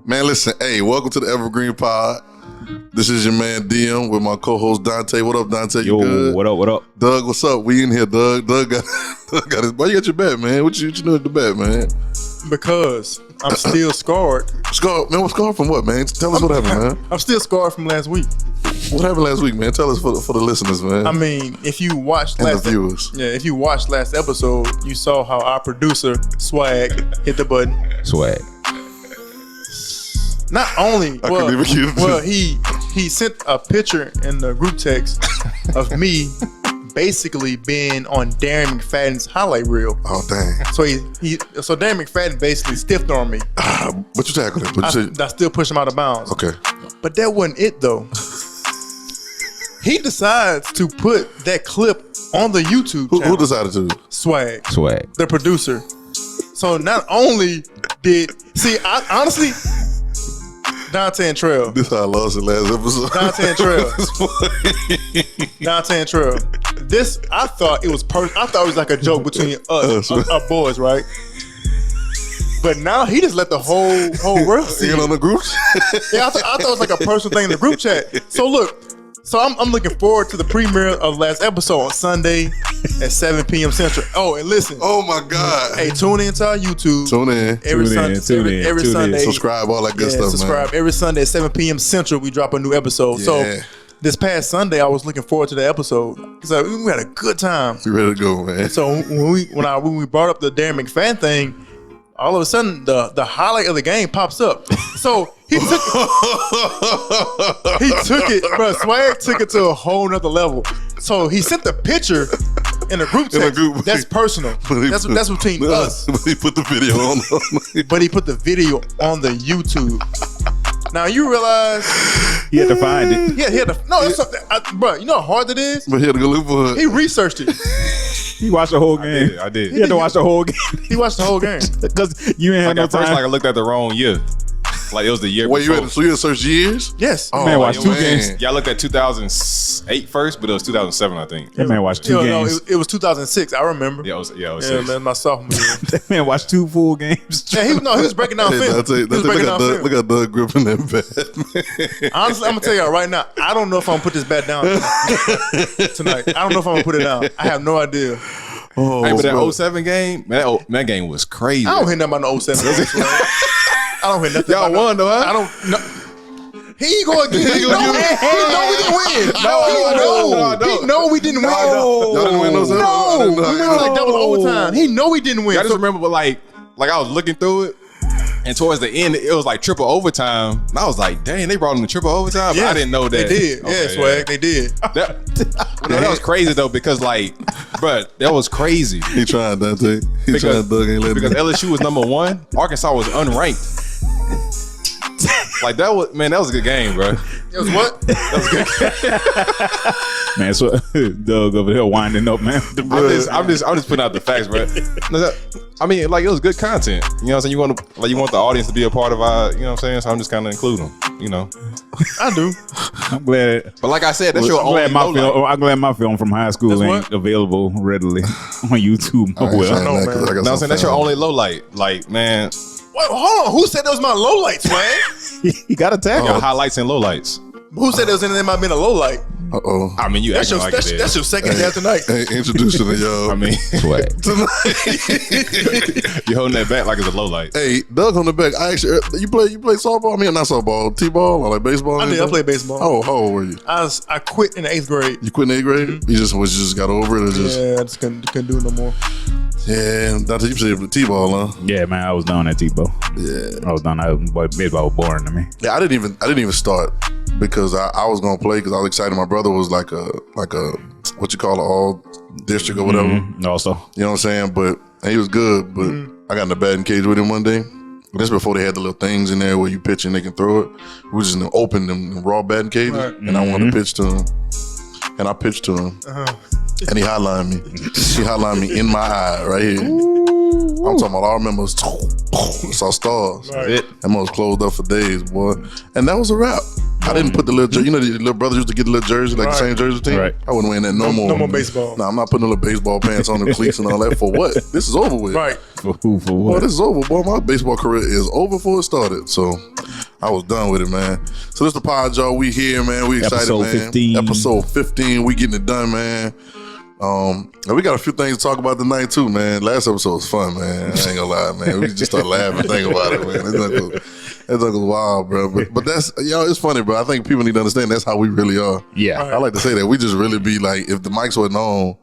Man, listen, hey, welcome to the Evergreen Pod. This is your man DM with my co-host Dante. What up, Dante? You good? What up? Doug, what's up? We in here, Doug. Doug got his. Why you got your bat, man? What you doing at the bat, man? Because I'm still scarred. Scarred, man. What scarred from what, man? Tell us what happened, man. I'm still scarred from last week. What happened last week, man? Tell us for the listeners, man. I mean, if you watched and the viewers. if you watched last episode, you saw how our producer Swag hit the button. Swag. Not only, he sent a picture in the group text of me basically being on Darren McFadden's highlight reel. Oh dang! So Darren McFadden basically stiffed on me. But you tackled him. I still pushed him out of bounds. Okay. But that wasn't it though. He decides to put that clip on the YouTube channel. Who decided to? Swag, the producer. So not only did I honestly. Dante and Trail. This how I lost it last episode. Dante and Trail. This I thought it was like a joke between us, our boys, right? But now he just let the whole world see it on the group chat. Yeah, I thought it was like a personal thing in the group chat. So look. So I'm looking forward to the premiere of last episode on Sunday at 7 p.m. Central. Oh, and listen. Oh my God. Hey, tune in to our YouTube. Tune in. Every Sunday. Subscribe, all that good stuff, subscribe. Man. Every Sunday at 7 p.m. Central, we drop a new episode. Yeah. So this past Sunday, I was looking forward to the episode. So we had a good time. We ready to go, man. So when we brought up the Darren McFadden thing, all of a sudden the highlight of the game pops up. So he took it, bro. Swag took it to a whole nother level. So he sent the picture in a group text. That's personal. That's between us. But he put the video on. But he put the video on the YouTube. Now you realize he had to find it. Yeah, he had to. No, bro. You know how hard it is. But he had to go look for it. He researched it. He watched the whole game. I did. He had to watch the whole game. He watched the whole game because you ain't had no time. First, I looked at the wrong year. Like it was the year before. So you had to search years? Yes. Oh, man, watched 2 games. Yeah, I looked at 2008 first, but it was 2007, I think. That man watched 2 games. No, it was 2006. I remember. Yeah, it was 6. Man, my sophomore year. That man watched 2 full games. Yeah, he was breaking down film. Look at Doug gripping that bat. Honestly, I'm gonna tell y'all right now. I don't know if I'm gonna put this bat down tonight. I don't know if I'm gonna put it down. I have no idea. Oh, hey, but that 07 game, man, that game was crazy. I don't hear nothing about the 07 game. I don't hear nothing. Y'all won though, huh? I don't know. Here you go again. He know we didn't win. He know we didn't win. Y'all didn't win those. No, we went like double overtime. He know we didn't win. I just remember, but like I was looking through it, and towards the end, it was like triple overtime. And I was like, dang, they brought him to triple overtime. But I didn't know that. They did. Okay, Swag, they did. That was crazy though, because like, bruh, that was crazy. He tried, Dante. Because LSU was number 1, Arkansas was unranked. Like that was a good game, bro. It was what? That was good. Man, so Doug over here winding up, man. I'm just putting out the facts, bro. I mean, like it was good content. You know what I'm saying? You want the audience to be a part of our, you know what I'm saying? So I'm just kind of including them, you know. I do. I'm glad. But like I said, that's your only I'm glad my film from high school ain't available readily on YouTube. I'm saying that's your only low light. Like, man. Wait, hold on. Who said that was my low light, man? You got to tag your highlights and low lights. Who said that might have been a low light? Uh-oh. I mean, that's your second half tonight. Hey, introducing to y'all. I mean, Swag. You holding that back like it's a low light. Hey, Doug on the back. I actually, you play softball? I mean, not softball, t-ball or like baseball? I did. I played baseball. Oh, how old were you? I quit in the 8th grade. You quit in 8th grade? Mm-hmm. You just got over it? Or just... Yeah, I just couldn't do it no more. Yeah, Dante, you played t-ball, huh? Yeah, man, I was doing that t-ball. Yeah, I was doing that. Baseball was boring to me. Yeah, I didn't even start because I was gonna play because I was excited. My brother was like a what you call it, all district or whatever. Mm-hmm. Also, you know what I'm saying? But he was good. But I got in the batting cage with him one day. That's before they had the little things in there where you pitch and they can throw it. We just opened them raw batting cages, and I wanted to pitch to him, and I pitched to him. And he hotlined me. He hotlined me in my eye right here. I'm talking about, all I remember was saw stars. Right. That mother was closed up for days, boy. And that was a wrap. I didn't put the little, the little brothers used to get the little jersey, like the same jersey team. Right. I wouldn't wear that no more. No more baseball. Nah, I'm not putting the little baseball pants on, the cleats and all that. For what? This is over with. Right. For what? Boy, this is over, boy. My baseball career is over before it started. So I was done with it, man. So this the pod, y'all. We here, man. We excited, Episode man. 15. Episode 15. We getting it done, man. And we got a few things to talk about tonight too, man. Last episode was fun, man. I ain't gonna lie, man. We just start laughing, think about it, man. That was wild, bro. But that's, it's funny, bro. I think people need to understand that's how we really are. Yeah. I like to say that we just really be like, if the mics wasn't on,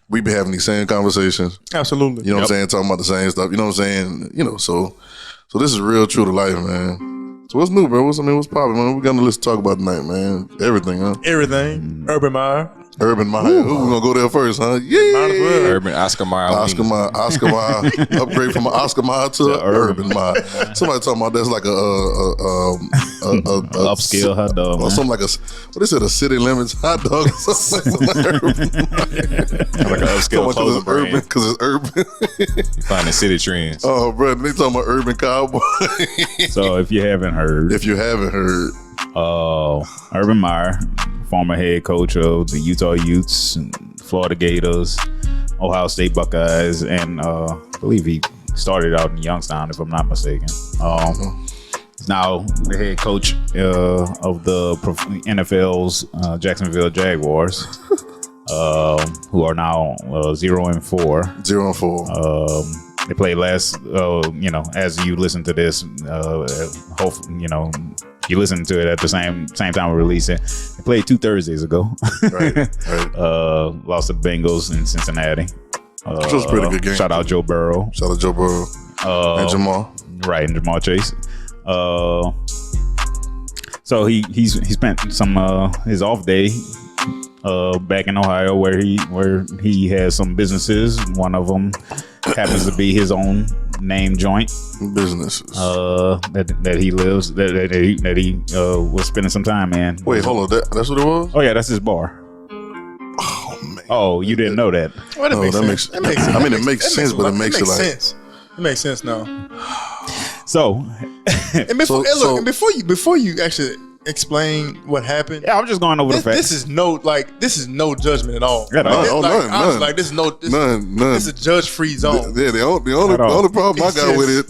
we be having these same conversations. Absolutely. You know what I'm saying? Talking about the same stuff. You know what I'm saying? So this is real true to life, man. So what's new, bro? What's popping, man? We got a list to talk about tonight, man. Everything, huh? Everything. Urban Meyer. Urban Meyer. Ooh, we're gonna go there first, huh? Yeah. Urban Oscar Meyer. Oscar Meyer. Upgrade from an Oscar Meyer to an Urban Meyer. Somebody talking about that's like a upscale hot dog, or something like what is it? A City Limits hot dog or something like Urban Meyer. Like an upscale clothing brand. Because it's urban. You find the city trends. Oh, bro, they talking about Urban Cowboy. So if you haven't heard, Urban Meyer, former head coach of the Utah Utes, Florida Gators, Ohio State Buckeyes, and I believe he started out in Youngstown, if I'm not mistaken. He's now the head coach of the NFL's Jacksonville Jaguars, who are now 0-4. 0-4. They played last, as you listen to this, hopefully, you listen to it at the same time we release it. They played 2 Thursdays ago. Right. Lost to the Bengals in Cincinnati. Which was a pretty good game. Shout out Joe Burrow. And Jamal. Right, and Jamal Chase. So he spent some his off day back in Ohio where he has some businesses. One of them happens to be his own name joint businesses that he lives that he was spending some time in. Wait, hold on, that's what it was? Oh yeah, that's his bar. Oh man. Oh, you didn't know that? Well, that makes sense. I mean, it makes sense, but it makes sense. It makes sense now. So, and before you actually explain what happened. Yeah, I'm just going over the facts. This is no judgment at all. None. This is a judge-free zone. Yeah, the only problem I got with it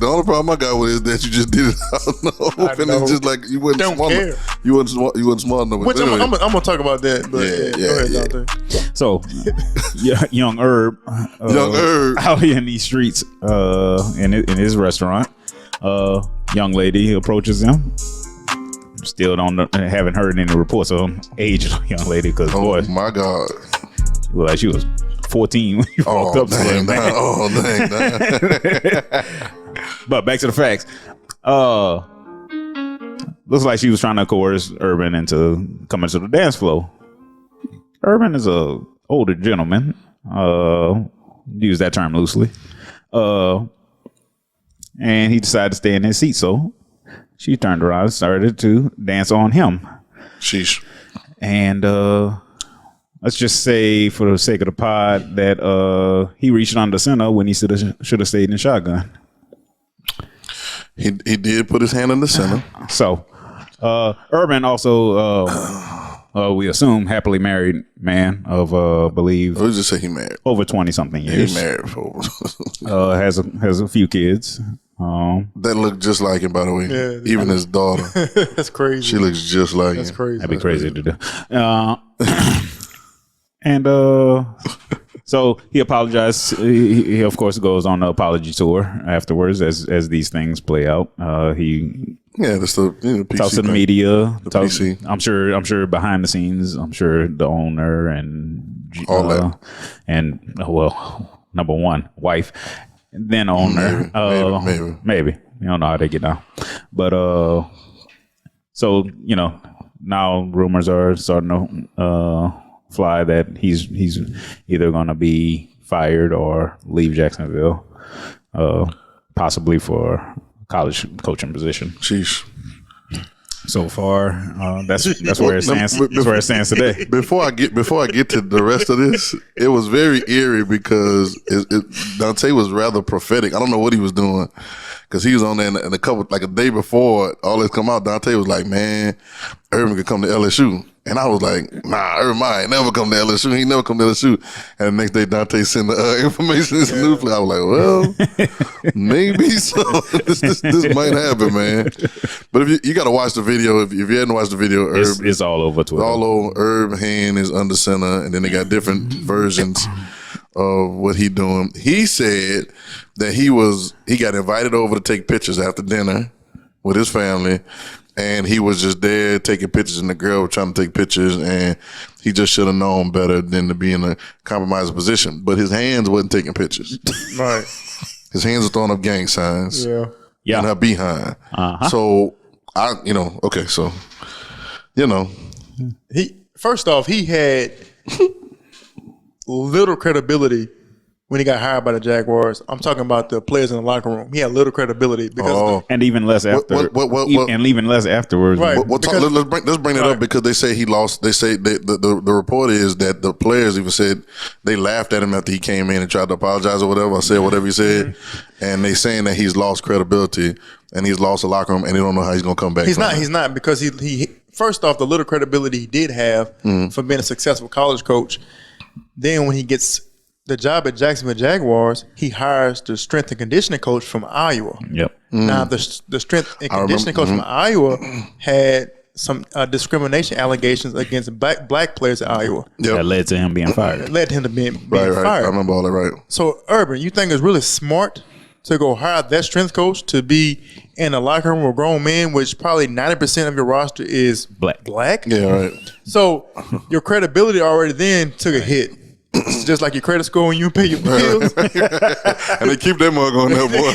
is that you just did it out in the open. It's just like you wasn't smart enough. You wasn't smart enough. Which anyway. I'm gonna talk about that. But go ahead, Dante. So, young Herb, out here in these streets, in his restaurant, young lady approaches him. Still haven't heard any reports of age young lady because boy, my God, like she was 14 when you walked up to her, man. Dang. But back to the facts. Looks like she was trying to coerce Urban into coming to the dance floor. Urban is a older gentleman. Use that term loosely. And he decided to stay in his seat, so she turned around and started to dance on him. Sheesh. And let's just say, for the sake of the pod, that he reached under center when he should have stayed in shotgun. He did put his hand in the center. So, Urban also, we assume, happily married man of, believe. Let's just say he married. Over 20-something years. He married for has a few kids. That look just like him, by the way. Yeah, even his daughter. That's crazy. She looks just like him. That's crazy. That'd be crazy to do. And so he apologized. He of course goes on the apology tour afterwards as these things play out. He that's the PC talks to the media. PC. I'm sure behind the scenes. I'm sure the owner and all that. And number one, wife. Then owner, maybe you don't know how they get down, but so now rumors are starting to fly that he's either going to be fired or leave Jacksonville, possibly for a college coaching position. Sheesh. So far, that's where it stands. That's where it stands today. Before I get to the rest of this, it was very eerie because Dante was rather prophetic. I don't know what he was doing because he was on there and a day before all this come out. Dante was like, "Man, Urban could come to LSU," And I was like, nah, Urban Meyer ain't never come to LSU. He never come to LSU. And the next day, Dante sent the information. It's news. I was like, well, maybe so. this might happen, man. But if you got to watch the video. If you hadn't watched the video, it's all over Twitter. All over. Herb hand is under center, and then they got different versions of what he doing. He said that he got invited over to take pictures after dinner with his family. And he was just there taking pictures, and the girl was trying to take pictures, and he just should have known better than to be in a compromising position. But his hands wasn't taking pictures. Right. His hands were throwing up gang signs. Yeah. In her behind. So he had little credibility when he got hired by the Jaguars. I'm talking about the players in the locker room. He had little credibility because and even less after, and even less afterwards. Right. Let's bring it up because they say he lost. They say the report is that the players even said they laughed at him after he came in and tried to apologize or whatever. I said whatever he said, and they saying that he's lost credibility and he's lost the locker room and they don't know how he's gonna come back. He's not because he first off, the little credibility he did have for being a successful college coach. Then when he gets the job at Jacksonville Jaguars, he hires the strength and conditioning coach from Iowa. Yep. Now the strength and conditioning coach from Iowa had some discrimination allegations against black players at Iowa. Yep. That led to him being fired. It led to him to being fired. I remember all that. Right. So Urban, you think it's really smart to go hire that strength coach to be in a locker room with grown men, which probably 90% of your roster is black? Yeah, right. So your credibility already then took a hit. It's just like your credit score when you pay your bills. And they keep that mug on there, boy.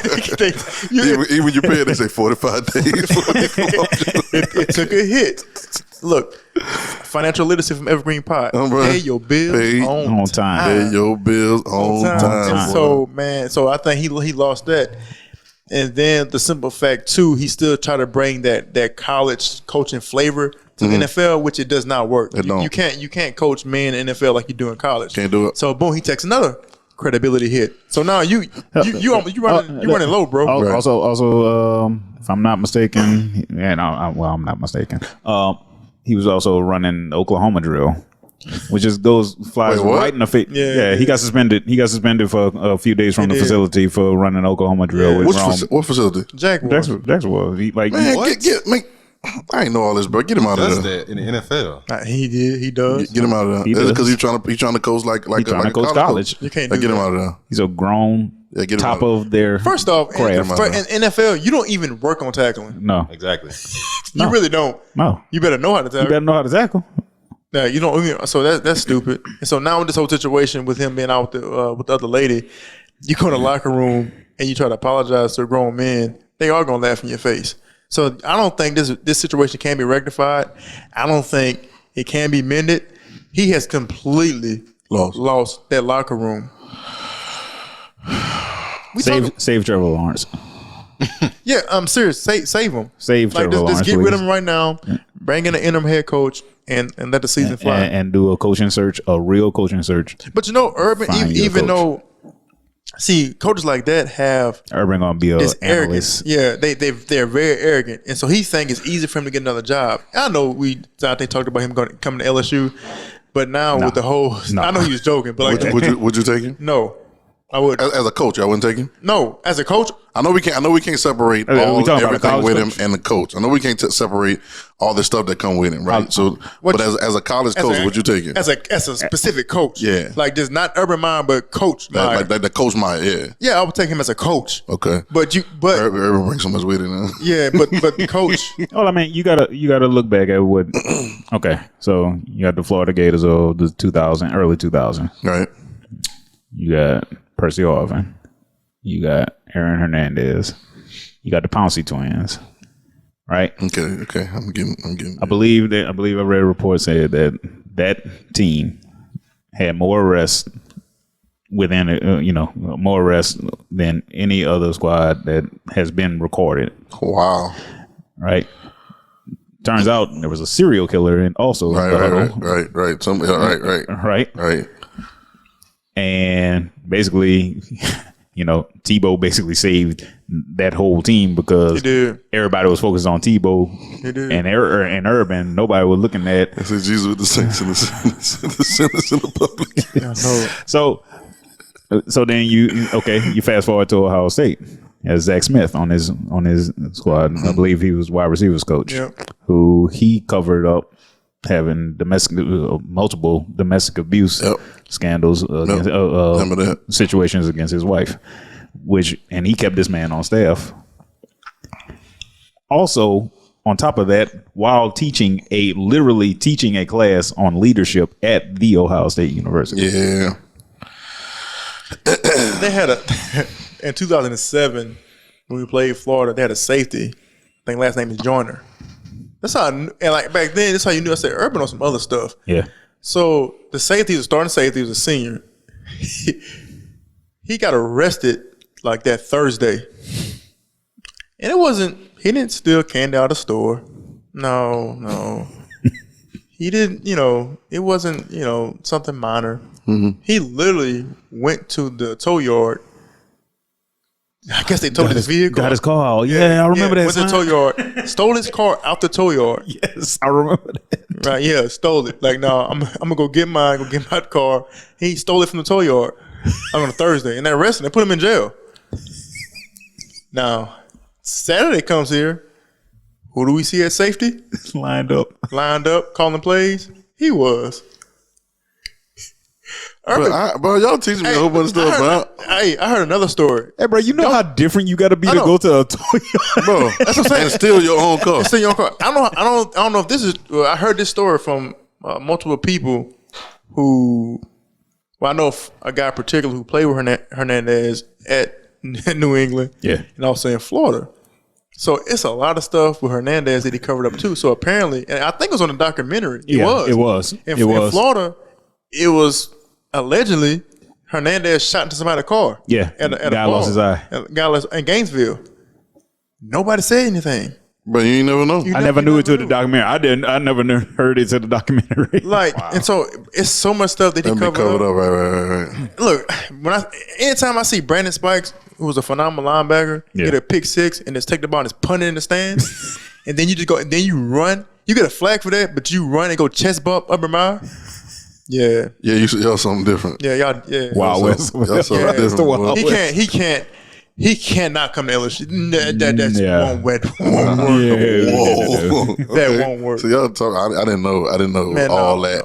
Even you pay it, they say 45 days. It took a hit. Look, financial literacy from Evergreen Pod. Pay your bills on time. Pay your bills on time. And so, man, I think he lost that. And then the simple fact, too, he still tried to bring that college coaching flavor to the NFL, which it does not work. You can't coach men in the NFL like you do in college. Can't do it. So boom, he takes another credibility hit. So now you running low, bro. Also, if I'm not mistaken, I'm not mistaken. He was also running the Oklahoma drill, which just flies right in the face. Yeah, he got suspended. He got suspended for a few days from the facility for running Oklahoma drill. Yeah. What facility? Jaguars. I ain't know all this, bro. Get him out of there. That in the NFL. He does. Get him out of there. Is it because he's trying to coach like a college? You can't get him out of there. He's a grown top of their first off. In NFL, you don't even work on tackling. No, exactly. You really don't. No, you better know how to tackle. You better know how to tackle. Yeah, you don't. So that's stupid. And so now with this whole situation with him being out with the other lady, you go in the locker room and you try to apologize to grown men. They are gonna laugh in your face. So I don't think this situation can be rectified. I don't think it can be mended. He has completely lost that locker room. Save Trevor Lawrence. Yeah, I'm serious. Save him. Save Trevor Lawrence. Just get rid of him right now. Bring in an interim head coach and let the season fly. And do a coaching search, a real coaching search. But Urban, even though. See, coaches like that have Urban gonna be this arrogance. Yeah, they're very arrogant, and so he think it's easy for him to get another job. I know Dante talked about him coming to LSU, but now with the whole, I know he was joking, but would you take him? No, I would. As a coach, I wouldn't take him. No, as a coach, I know we can't separate everything with him and the coach. I know we can't separate all the stuff that come with him, right? But as a college coach, would you take it? As a specific coach, yeah, like just not Urban Meyer, but Coach Meyer. Like the Coach Meyer, yeah. Yeah, I would take him as a coach. Okay, but Urban brings so much with it now. Yeah, but coach. Well, I mean, you gotta look back at what. Okay, so you got the Florida Gators of the early 2000s, right? You got Percy Harvin. You got Aaron Hernandez. You got the Pouncey twins, right? Okay. I'm getting. I believe I read a report said that team had more arrests within more arrests than any other squad that has been recorded. Wow. Right. Turns out there was a serial killer and also right. Right. And basically, Tebow basically saved that whole team because everybody was focused on Tebow and Urban. Nobody was looking at. I said Jesus with the saints and the sinners in the public. Yeah, no. So then you fast forward to Ohio State as Zach Smith on his squad. I believe he was wide receivers coach, who he covered up having multiple domestic abuse scandals against, situations against his wife, and he kept this man on staff. Also, on top of that, while literally teaching a class on leadership at the Ohio State University. Yeah. They had in 2007 when we played Florida, they had a safety. I think last name is Joyner. That's how, and like back then, that's how you knew. I said Urban on some other stuff. Yeah. So the safety, the starting safety, was a senior. He got arrested like that Thursday, and it wasn't. He didn't steal candy out of the store. No. He didn't. It wasn't. Something minor. Mm-hmm. He literally went to the tow yard. I guess they towed his vehicle. Got his car out. Yeah, I remember that. Went to the tow yard, stole his car out the tow yard. Yes, I remember that. Right, yeah, stole it. Like, no, I'm gonna go get my car. He stole it from the tow yard on a Thursday, and they arrested him. They put him in jail. Now, Saturday comes here. Who do we see at safety? Lined up, calling plays. He was. Bro, y'all teaching me a whole bunch of stuff, bro. I heard another story. Hey, bro, you know how different you got to be to go to a toy yard? Bro, that's what I'm saying. And steal your own car. Steal your own car. I don't know if this is. I heard this story from multiple people who. Well, I know a guy in particular who played with Hernandez at New England. Yeah, and also in Florida. So it's a lot of stuff with Hernandez that he covered up too. So apparently, and I think it was on the documentary. It was. In Florida, it was. Allegedly, Hernandez shot into somebody's car. Yeah, at a guy lost his eye. Guy lost in Gainesville. Nobody said anything. But you ain't never know. I never knew it till the documentary. I never heard it till the documentary. Like, and so it's so much stuff that he covered up. Right. Look, anytime I see Brandon Spikes, who was a phenomenal linebacker, get a pick six and just take the ball and just punt it in the stands, and then you just go and then you run. You get a flag for that, but you run and go chest bump up and mouth. Yeah. Yeah, y'all something different. Yeah, y'all. Yeah. Wow, y'all something different. He cannot come to LSU. That's won't work. That won't work. So y'all talk. I didn't know. Man, all that.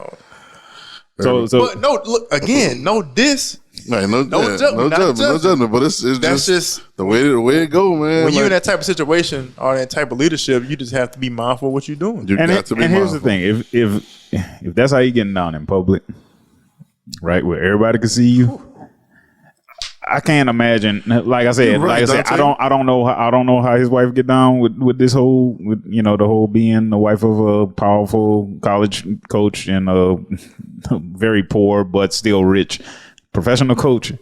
No. So, but no. Look again. No diss. Right, no judgment. But it's just the way it go, man. When you're in that type of situation or that type of leadership, you just have to be mindful of what you're doing. And here's the thing: if that's how you getting down in public, right, where everybody can see you, I can't imagine. Like I said, I don't know how his wife get down with this whole, the whole being the wife of a powerful college coach and a very poor but still rich professional coach.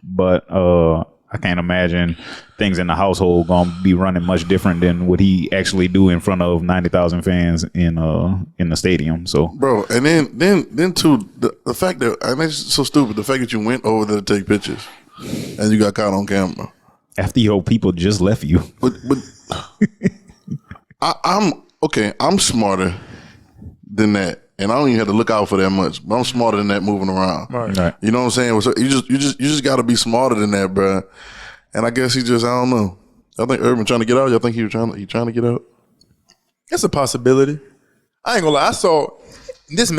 But I can't imagine things in the household gonna be running much different than what he actually do in front of 90,000 fans in the stadium. So, bro, and then too the fact that it's so stupid. The fact that you went over there to take pictures and you got caught on camera after your people just left you. But I'm smarter than that. And I don't even have to look out for that much. But I'm smarter than that moving around. Right. You know what I'm saying? So you just got to be smarter than that, bro. And I guess I don't know. I think Urban trying to get out. I think he trying to get out. It's a possibility. I ain't gonna lie. I saw this. I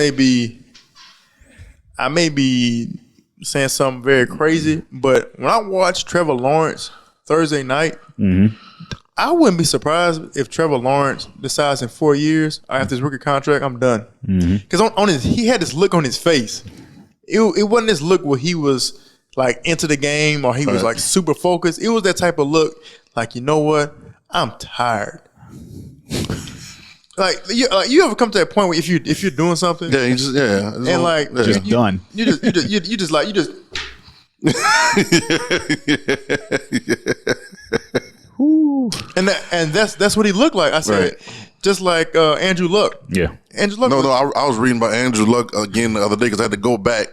may be saying something very crazy, but when I watched Trevor Lawrence Thursday night. Mm-hmm. I wouldn't be surprised if Trevor Lawrence decides in 4 years after his rookie contract, I'm done. Because he had this look on his face. It wasn't this look where he was like into the game or he was like super focused. It was that type of look like, you know what? I'm tired. Like you ever come to that point where if you're doing something, just done. You just. And that's what he looked like. I said, just like Andrew Luck. Yeah, Andrew Luck. No, I was reading about Andrew Luck again the other day because I had to go back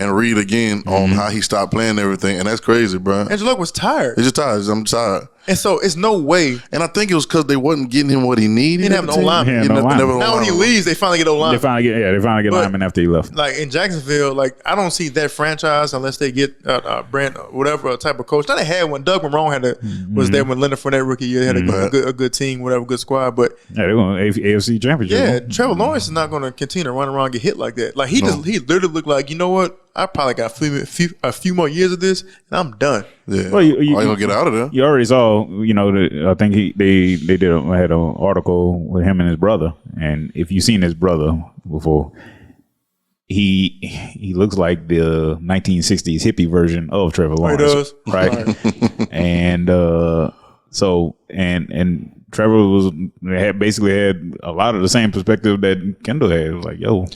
and read again on how he stopped playing everything, and that's crazy, bro. Andrew Luck was tired. He's just tired. I'm tired. And so it's no way. And I think it was because they wasn't getting him what he needed. He didn't have no lineman. Now when he leaves, they finally get no lineman. They finally get lineman after he left. Like in Jacksonville, like I don't see that franchise unless they get brand whatever type of coach. Now they had one. Doug Marrone was there when Leonard Fournette rookie year. They had a good team, whatever, good squad. But yeah, they're going to AFC Championship. Yeah, Trevor Lawrence is not going to continue to run around and get hit like that. Like he literally looked like, you know what? I probably got a few more years of this, and I'm done. Yeah, well, you gonna get out of there. You already saw, I think they had an article with him and his brother, and if you've seen his brother before, he looks like the 1960s hippie version of Trevor Lawrence. He does, right? And so Trevor basically had a lot of the same perspective that Kendall had. It was like, yo,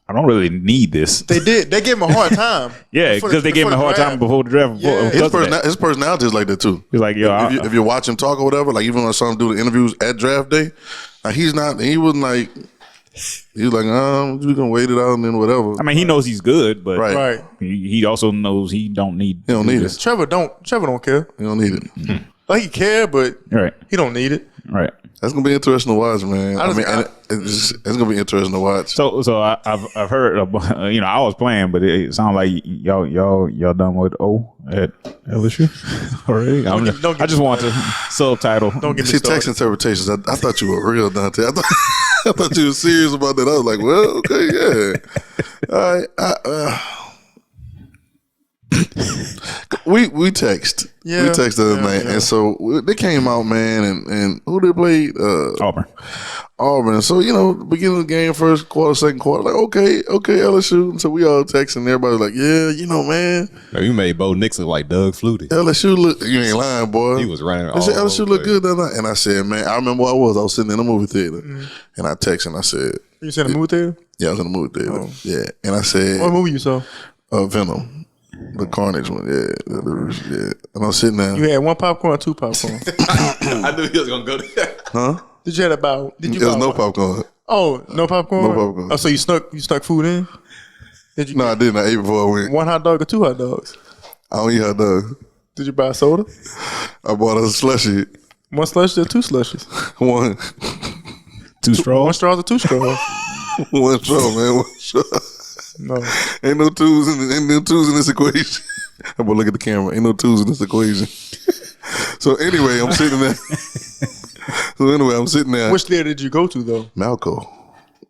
I don't really need this. They did. They gave him a hard time. Yeah, because they gave him a hard time before the draft. Yeah. His personality is like that too. He's like, yo, if you watch him talk or whatever, like even when I saw him do the interviews at draft day, like he wasn't like, he was like, we can wait it out and then whatever. I mean, he knows he's good, but right. He also knows he don't need it. Trevor don't care. He don't need it. Like he care, but he don't need it. Right. That's gonna be interesting to watch, man. It's gonna be interesting to watch. So I've heard, I was playing, but it sounds like y'all done with O at LSU already. I just want to subtitle. Don't get me started. Text interpretations. I thought you were real, Dante. I thought you were serious about that. I was like, well, okay, yeah. All right. We text. Yeah, we texted the other night, and so they came out, man, and who they played? Auburn. So beginning of the game, first quarter, second quarter, like okay, LSU. And so we all texting. Everybody was like, yeah, man. You made Bo Nix look like Doug Flutie. LSU look. You ain't lying, boy. He was running. I said LSU look good that night, and I said, man, I remember where I was sitting in a movie theater, and I texted and I said, you said a movie theater? Yeah, I was in a movie theater. Oh. Yeah, and I said, what movie you saw? Venom. The Carnage one, yeah. And I'm sitting there. You had one popcorn or two popcorn? I knew he was gonna go there. Huh? Did you have about? Did you? There was no popcorn. Oh, no popcorn. No popcorn. Oh, so you snuck food in? Did you? No, I didn't. I ate before I went. One hot dog or two hot dogs? I don't eat hot dogs. Did you buy a soda? I bought a slushie. One slushie or two slushies? One. Two straws? One straw or two straws? One straw, man. One straw. No. Ain't no twos in this equation. I'm gonna look at the camera. Ain't no twos in this equation. So anyway, I'm sitting there. Which theater did you go to though? Malco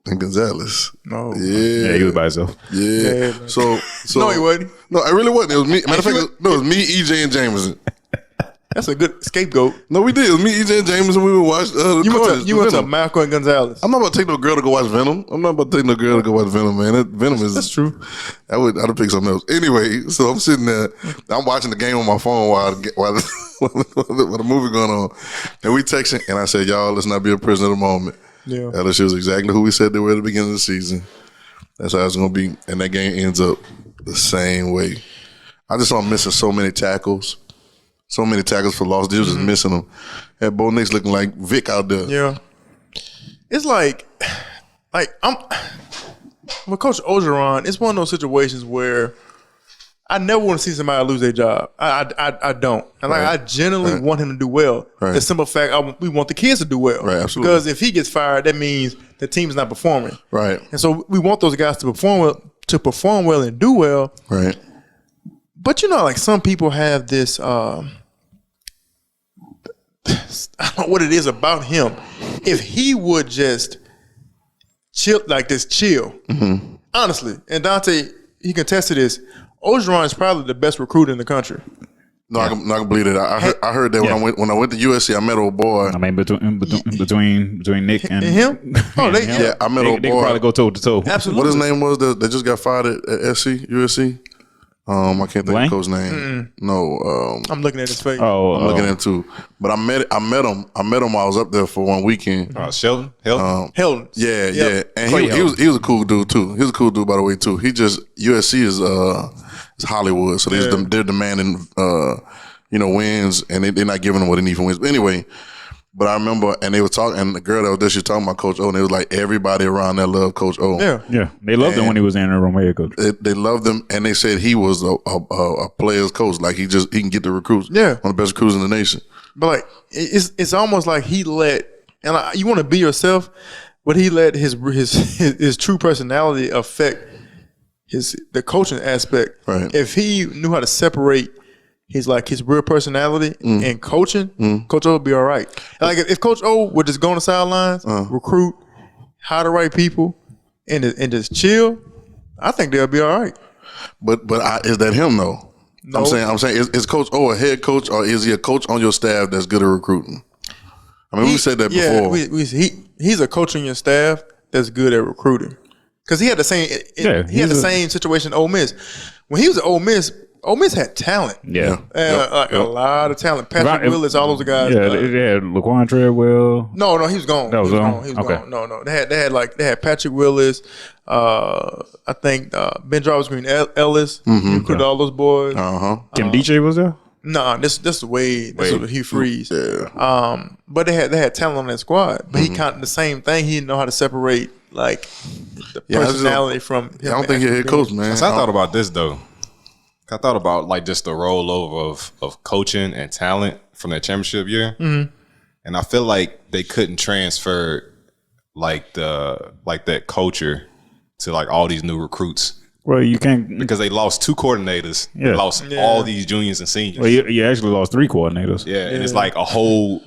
and Gonzalez. No. Yeah. He was by himself. Yeah. So no, he wasn't. No, it really wasn't. It was me. Matter of fact, it was me, EJ, and Jameson. That's a good scapegoat. No, we did. It was me, EJ, and Jameson. We would watch You went to Malcolm and Gonzalez. I'm not about to take no girl to go watch Venom. I'm not about to take no girl to go watch Venom, man. Venom is... That's true. I'd have picked something else. Anyway, so I'm sitting there. I'm watching the game on my phone while the movie going on. And we texting, and I said, y'all, let's not be a prisoner of the moment. Yeah. LSU was exactly who we said they were at the beginning of the season. That's how it's going to be. And that game ends up the same way. I just saw him missing so many tackles. So many tackles for loss. They was just missing them. Had Bo Nix looking like Vic out there. Yeah. It's like I'm with Coach Orgeron, it's one of those situations where I never want to see somebody lose their job. I don't. And I genuinely want him to do well. Right. The simple fact, we want the kids to do well. Right, absolutely. Because if he gets fired, that means the team's not performing. Right. And so we want those guys to perform well and do well. Right. But like some people have this I don't know what it is about him. If he would just chill like this, honestly, and Dante, he can attest to this. Orgeron is probably the best recruiter in the country. No, I can believe it. I heard that when I went to USC. I met old boy. I mean, between Nick and him. Oh, I met old boy. They could probably go toe to toe. Absolutely. What his name was that just got fired at USC. I can't think of the coach's name. No, I'm looking at his face. I'm looking at him too. But I met him. While I was up there for one weekend. Sheldon. Helton. Yeah. And he was a cool dude too. He was a cool dude, by the way, too. USC is Hollywood, so they're demanding wins, and they're not giving them what they need for wins. But anyway, But I remember, and they were talking, and the girl that was there, she was talking about Coach O, and it was like everybody around there loved Coach O. Yeah. They loved him when he was in the room head coach. They loved him, and they said he was a player's coach. Like he can get the recruits. Yeah, one of the best recruits in the nation. But like it's almost like he let, and you want to be yourself, but he let his true personality affect the coaching aspect. Right. If he knew how to separate his real personality and coaching, Coach O would be all right. Like if Coach O would just go on the sidelines, recruit, hire the right people, and just chill, I think they'll be all right. But is that him though? No. I'm saying is Coach O a head coach, or is he a coach on your staff that's good at recruiting? I mean, we said that before. He's a coach on your staff that's good at recruiting. Because he had the same same situation at Ole Miss. When he was at Ole Miss had talent. Yeah. A lot of talent. Patrick Willis, all those guys. Yeah, they had Laquan Treadwell. No, he was gone. That was gone? He was Okay. gone. No. They had Patrick Willis, I think Ben Jarvis Green Ellis. You recruited all those boys. Tim DJ was there? Nah, this is Hugh Freeze. Yeah. But they had talent on that squad. But he kind of the same thing. He didn't know how to separate like the personality from him. I don't think he's a head coach, man. So I thought about this though. I thought about like just the rollover of coaching and talent from that championship year, and I feel like they couldn't transfer like that culture to like all these new recruits. Well, you can't because they lost 2 coordinators. Yeah. They lost all these juniors and seniors. Well, you actually lost 3 coordinators. Yeah, and it's like a whole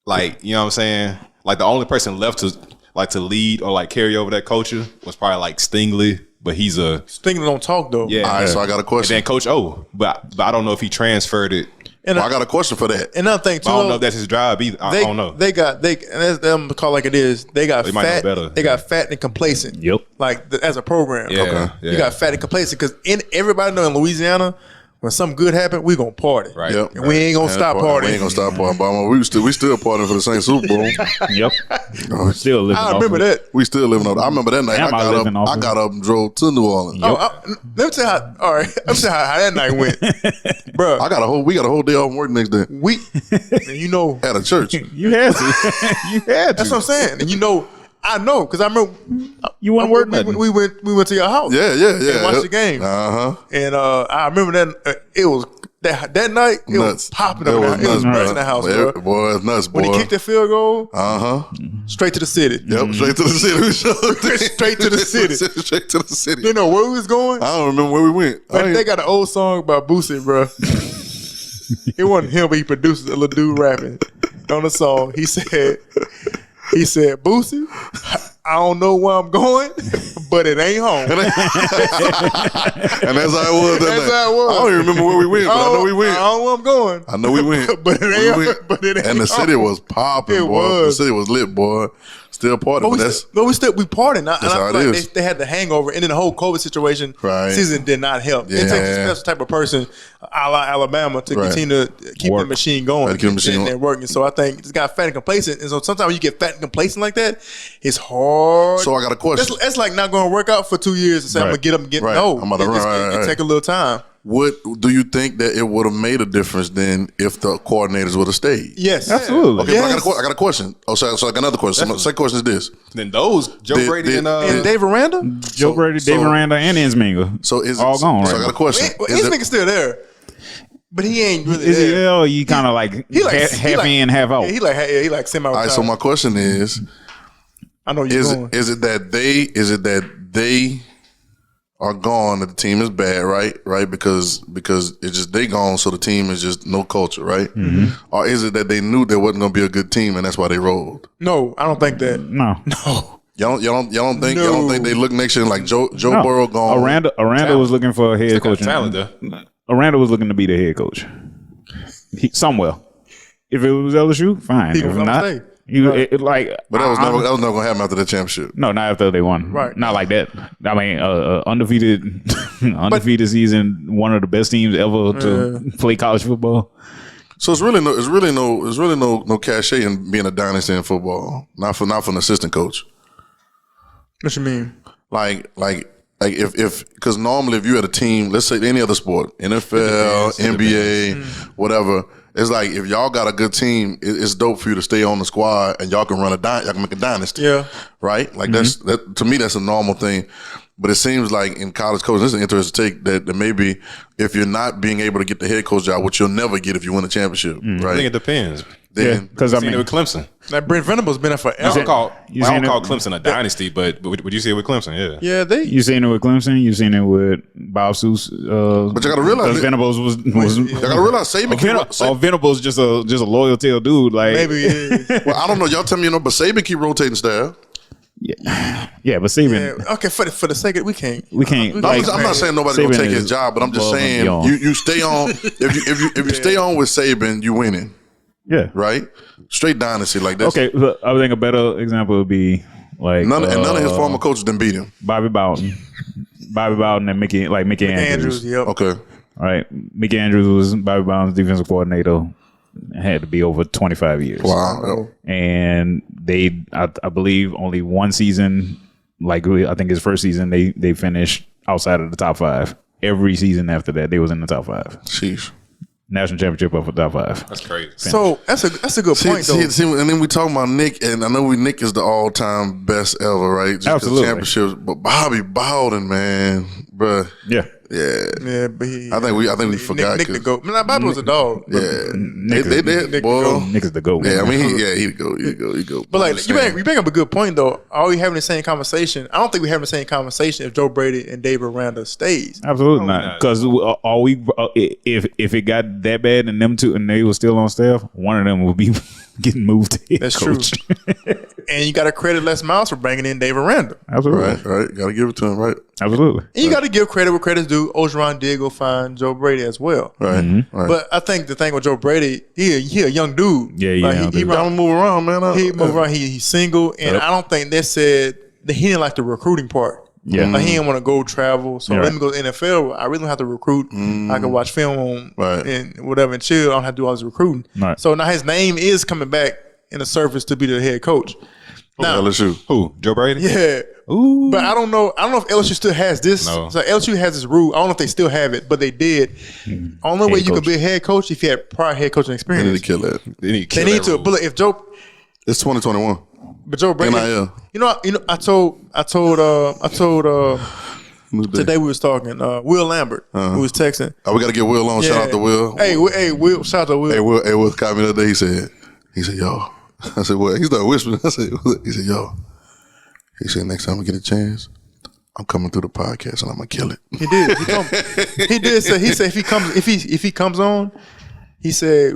like you know what I'm saying. Like the only person left to lead or like carry over that culture was probably like Stingley. But he's Stingley don't talk though. Yeah. All right, so I got a question. And then Coach O, but I don't know if he transferred it. And I got a question for that. Another thing too, I don't know if that's his job either. I don't know. And that's them call like it is. They got fat. They got fat and complacent. Yep. Like as a program. Yeah, okay. Yeah. You got fat and complacent because everybody know in Louisiana. When something good happened, we gonna party. Right. Yep. And we ain't gonna stop partying. We ain't gonna stop partying. But we still partying for the same Super Bowl. Yep. Still living I remember that. We still living on. I remember that night. I got up and drove to New Orleans. Yep. Let me tell you how. All right. Let me tell you how that night went, bro. We got a whole day off work next day. At a church. You had to. You had to. That's what I'm saying. And I know because I remember you wouldn't work nothing. We went to your house. Yeah. And watched the game. And I remember that it was that night. It was popping up. It was nuts in the house, bro. Boy, it's nuts, boy. When he kicked that field goal, straight to the city. Yep, straight to the city. Straight to the city. Straight to the city. You know where we was going? I don't remember where we went. But they got an old song about Boosie, bro. It wasn't him, but he produced a little dude rapping on the song. He said, Boosie, I don't know where I'm going, but it ain't home. And that's how it was. That's how it was. I don't even remember where we went, but I know we went. I don't know where I'm going. I know we went. but it ain't And the city was popping, boy. The city was lit, boy. Still partying. We partying. And I how feel it like is. they had the hangover, and then the whole COVID situation season did not help. It takes a special type of person, a la Alabama, to continue to keep the machine going and working. So I think it's got fat and complacent. And so sometimes when you get fat and complacent like that, it's hard. So I got a question. That's like not going to work out for 2 years and say I'm going to get up and get no. I'm about to run. It take a little time. Do you think that it would have made a difference then if the coordinators would have stayed? Yes, absolutely. Okay, but I got a question. So I got another question. The second question is this: Then those Joe Brady and Dave Aranda, Dave Aranda, and Ensminger. So is all gone. So I got a question. Ensminger's still there, but he ain't really is there. You kind of like half in, half out. He like semi. All right. So my question is, I know you're going. Is it that they are gone, that the team is bad, right? Because it's just they gone, so the team is just no culture, right? Mm-hmm. Or is it that they knew there wasn't gonna be a good team and that's why they rolled? No, I don't think that. No. Y'all don't think they look next year like Joe Burrow gone? Aranda was looking for a head coach. Aranda was looking to be the head coach somewhere. If it was LSU, fine. If not, stay. But that was never gonna happen after the championship. No, not after they won. Right. Not like that. I mean, undefeated season, one of the best teams ever to play college football. So it's really no cachet in being a dynasty in football. Not for an assistant coach. What you mean? Like if because normally if you had a team, let's say any other sport, NFL, NBA, whatever. it's like if y'all got a good team, it's dope for you to stay on the squad and y'all can run y'all can make a dynasty. Yeah. Right? Like that to me, that's a normal thing. But it seems like in college coaching, this is an interesting take that maybe if you're not being able to get the head coach job, which you'll never get if you win a championship, right? I think it depends. Because I mean, with Clemson, like Brent Venables been there forever. I don't call Clemson a dynasty, but would you say it with Clemson? Yeah, Yeah, you seen it with Clemson. You seen it with Bob Seuss. But you got to realize Venables was. You got to realize Saban. Venables just a loyal tail dude. Like maybe it is. Well, I don't know. Y'all tell me, but Saban keep rotating staff. Yeah, but Saban. Yeah, okay, for the sake of we can't. I'm not saying nobody gonna take his job, but I'm just saying you stay on. If you stay on with Saban, you winning. Yeah. Right. Straight dynasty like this. Okay, I think a better example would be like none of his former coaches didn't beat him. Bobby Bowden and Mickey Andrews. Yep. Okay. All right, Mickey Andrews was Bobby Bowden's defensive coordinator. Had to be over 25 years. Wow. And they, I believe, only one season. Like I think his first season, they finished outside of the top 5. Every season after that, they was in the top 5. Sheesh. National championship up for top 5. That's crazy. So that's a good point though. And then we talking about Nick, and I know Nick is the all time best ever, right? Just Absolutely. Championships, but Bobby Bowden, man, bruh. Yeah. Yeah, but I think we forgot. Nick the GOAT. I mean, Bobby was a dog. Yeah, Nick Nick is the GOAT. Yeah, I mean, he go. But like you bring up a good point though. Are we having the same conversation? I don't think we're having the same conversation if Joe Brady and Dave Aranda stays. Absolutely not. Because if it got that bad and them two and they were still on staff, one of them would be getting moved to head That's coach. true. And you got to credit Les Miles for bringing in Dave Aranda. Absolutely. Right. Got to give it to him, right? Absolutely. And you got to give credit where credit's due. Ogeron did go find Joe Brady as well. Right. Right. But I think the thing with Joe Brady, he a young dude. Yeah. He don't move around, man. He move around. He's single, and I don't think they said that he didn't like the recruiting part. Yeah. Like he didn't want to go travel. So Yeah, let me go to the NFL. I really don't have to recruit. I can watch film and whatever and chill. I don't have to do all this recruiting. Right. So now his name is coming back in the surface to be the head coach. Now, LSU. Who? Joe Brady? yeah. Ooh. But I don't know if LSU still has this. No. So LSU has this rule. I don't know if they still have it, but they did. Only way you could be a head coach if you had prior head coaching They experience. need to kill that. They need to. But if Joe, It's 2021. but Joe Brady, NIL. I told today we was talking. Will Lambert, who was texting. Oh, we got to get Will on. Shout out to Will. Hey, Will, shout out to Will. Hey, Will called me the other day. He said, yo. I said, what? He started whispering. He said, yo. He said, next time we get a chance, I'm coming through the podcast and I'm gonna kill it. He did. He did say. He said if he comes on, he said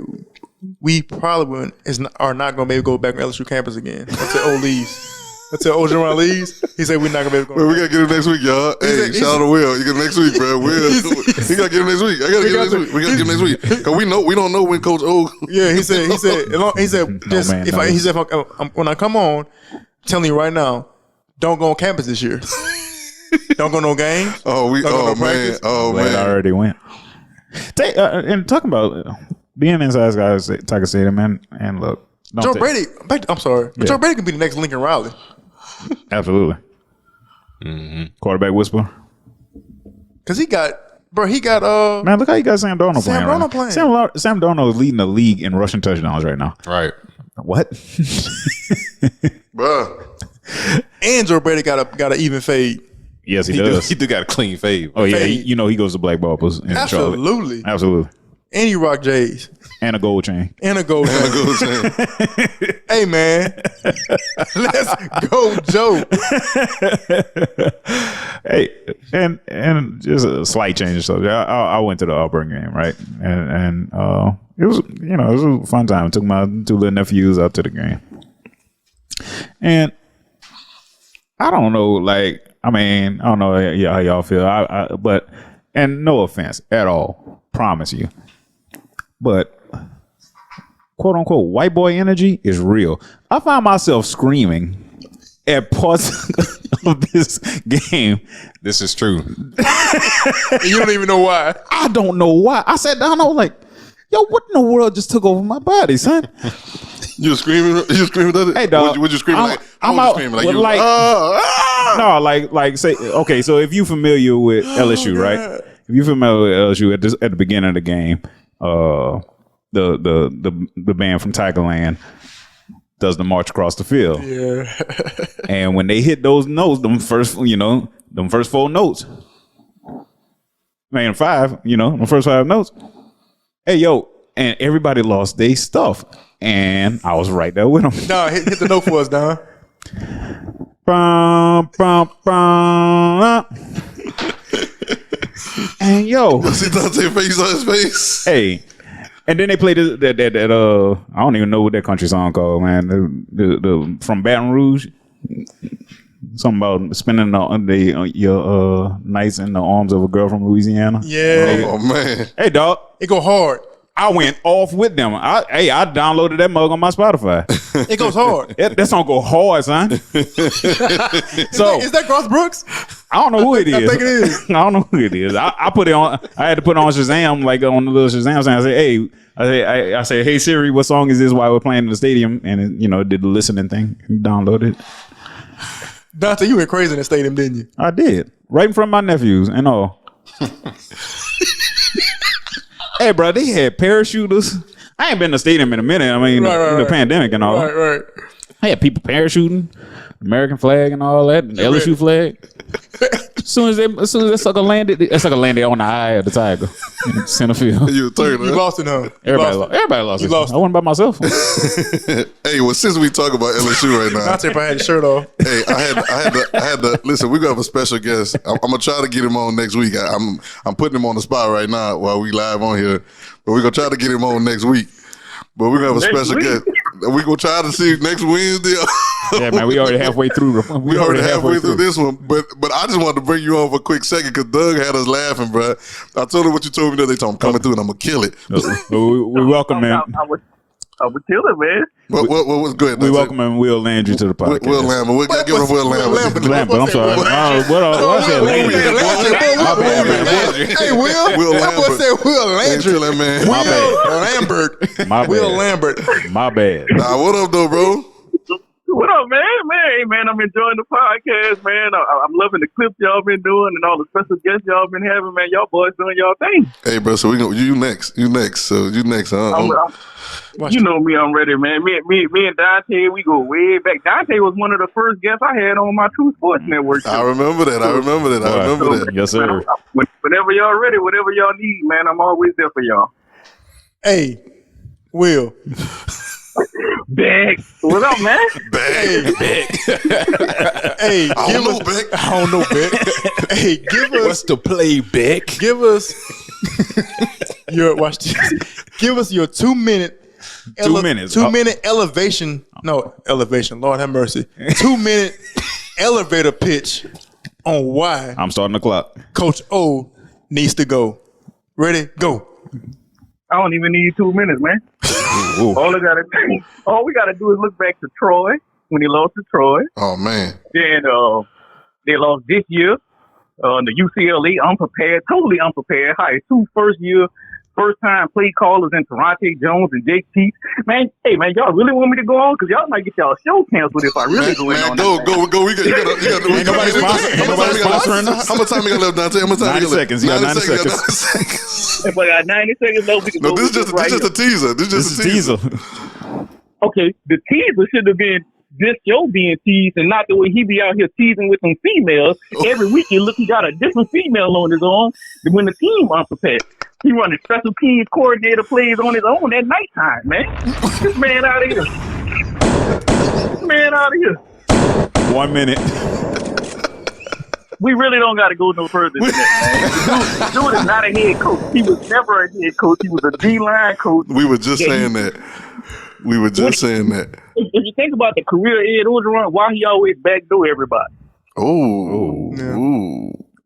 we probably are not gonna be able to go back on LSU campus again until O leaves. Until Ogeron leaves, he said we're not gonna be able to go. Well, we gotta get him next week, y'all. Hey, shout out to Will. You get him next week, bro. Will, he gotta get him next week. I gotta get him next week. We gotta get him next week because we don't know when Coach O. Yeah, he said just man, if no. he said when I come on, I'm telling you right now, don't go on campus this year. Don't go no game. Oh, Don't go no man. practice. Oh, Glad I man. already went. And talking about being inside guys, Tiger Stadium, man, and look, Joe Brady. I'm sorry, but Joe Brady could be the next Lincoln Riley. Absolutely. Quarterback whisperer. Cause he got Man, look how you got Sam Darnold Sam playing. Darnold playing. Sam Darnold is leading the league in rushing touchdowns right now. Right. What? Bruh. and Joe Brady got an even fade. Yes, he does. He do got a clean fade. Oh yeah, fade. he goes to Black Barbers in Charlotte. Absolutely. Absolutely. And he rock J's And a gold chain. and a gold. Hey man, let's go, Joe. Hey, and just a slight change of subject. I went to the Auburn game, right? And it was it was a fun time. I took my 2 little nephews out to the game. And I don't know, like, I don't know how y'all feel. But and no offense at all, promise you. But quote unquote white boy energy is real. I find myself screaming at parts of this game. This is true. You don't even know why. I don't know why. I sat down, I was like, yo, what in the world just took over my body, son? You were screaming at it? Hey, dog. Would you scream like? I'm how out. would you scream? Like, Like, you, no, like say, okay, so if you familiar with LSU, right? If you familiar with LSU at the beginning of the game, the band from Tigerland does the march across the field. Yeah. And when they hit those notes, them first 4 notes, man, 5, the first 5 notes. Hey, yo, and everybody lost their stuff, and I was right there with them. No, hit the note for us, Don. And yo, see Dante face on his face. Hey, and then they played that I don't even know what that country song called, man. The from Baton Rouge. Something about spending your nights in the arms of a girl from Louisiana. Yeah. Oh man. Hey, dog. It go hard. I went off with them. I downloaded that mug on my Spotify. It goes hard. That song go hard, son. So is that Garth Brooks? I don't know who it is. I think it is. I don't know who it is. I put it on. I had to put it on Shazam, like on the little Shazam thing. I said, hey. I say, hey Siri, what song is this while we're playing in the stadium? And it, did the listening thing. Downloaded it. Dante, you went crazy in the stadium, didn't you? I did. Right in front of my nephews and all. Hey, bro, they had parachuters. I ain't been in the stadium in a minute. I mean, the pandemic and all. Right. I had people parachuting, American flag and all that, and LSU flag. As soon as that sucker landed, on the eye of the Tiger in center field. You lost it, huh? Everybody lost it. Lost it. I wasn't by myself. Hey, well, since we talk about LSU right now, Dante probably had his shirt off. Hey, I had to listen. We're gonna have a special guest. I'm gonna try to get him on next week. I'm putting him on the spot right now while we live on here, but we're gonna try to get him on next week. But we're gonna have a special guest. We're gonna try to see next Wednesday. Yeah, man, we already halfway through. We already halfway through this one. But I just wanted to bring you on for a quick second because Doug had us laughing, bro. I told him what you told me the other day. I'm coming through and I'm gonna kill it. We welcome him. I would kill it, man. What was good? We welcome him. Will Landry to the podcast. Will Lambert. We'll give him Will Lambert. I'm sorry. What I said? Landry. Hey, Will. That boy said Will Landry. Man. Will Lambert. My bad. Nah, what up, though, bro? What up, man? Man, I'm enjoying the podcast, man. I'm loving the clips y'all been doing and all the special guests y'all been having, man. Y'all boys doing y'all thing. Hey, bro, so you next. So you next, huh? You know me, I'm ready, man. Me and Dante, we go way back. Dante was one of the first guests I had on my True Sports Network. I remember that. Yes, sir. Whenever y'all ready, whatever y'all need, man, I'm always there for y'all. Hey, Will. Beck. What up, man? Beck. Hey, I don't know, Beck. Hey, give us what's the play, Beck? Give us your watch this. Give us your 2 minute. 2 minutes. 2 minute elevation. No, elevation. Lord have mercy. 2 minute elevator pitch on why I'm starting the clock. Coach O needs to go. Ready? Go. I don't even need 2 minutes, man. Ooh. All we gotta do is look back to Troy when he lost to Troy. Oh man. Then they lost this year. The UCLA totally unprepared. Hired 2 first-time play callers in Tarante Jones and Jake Teeth. Man, hey man, y'all really want me to go on? Because y'all might get y'all show canceled if I really go in on go. that. Go. We got. Ain't nobody sponsoring us. How much time we got left, Dante? 90 seconds. You got 90 seconds. If I got 90 seconds left, we can go. This is just a teaser. This is a teaser. Okay, the teaser should have been this show being teased and not the way he be out here teasing with some females. Every week you look, he got a different female on his arm when the team unprepared. He running special teams coordinator plays on his own at nighttime, man. This man out of here. 1 minute. We really don't got to go no further than that, man. Dude is not a head coach. He was never a head coach. He was a D-line coach. We were just saying that. If you think about the career Ed Orgeron, why he always backdoor everybody? Ooh.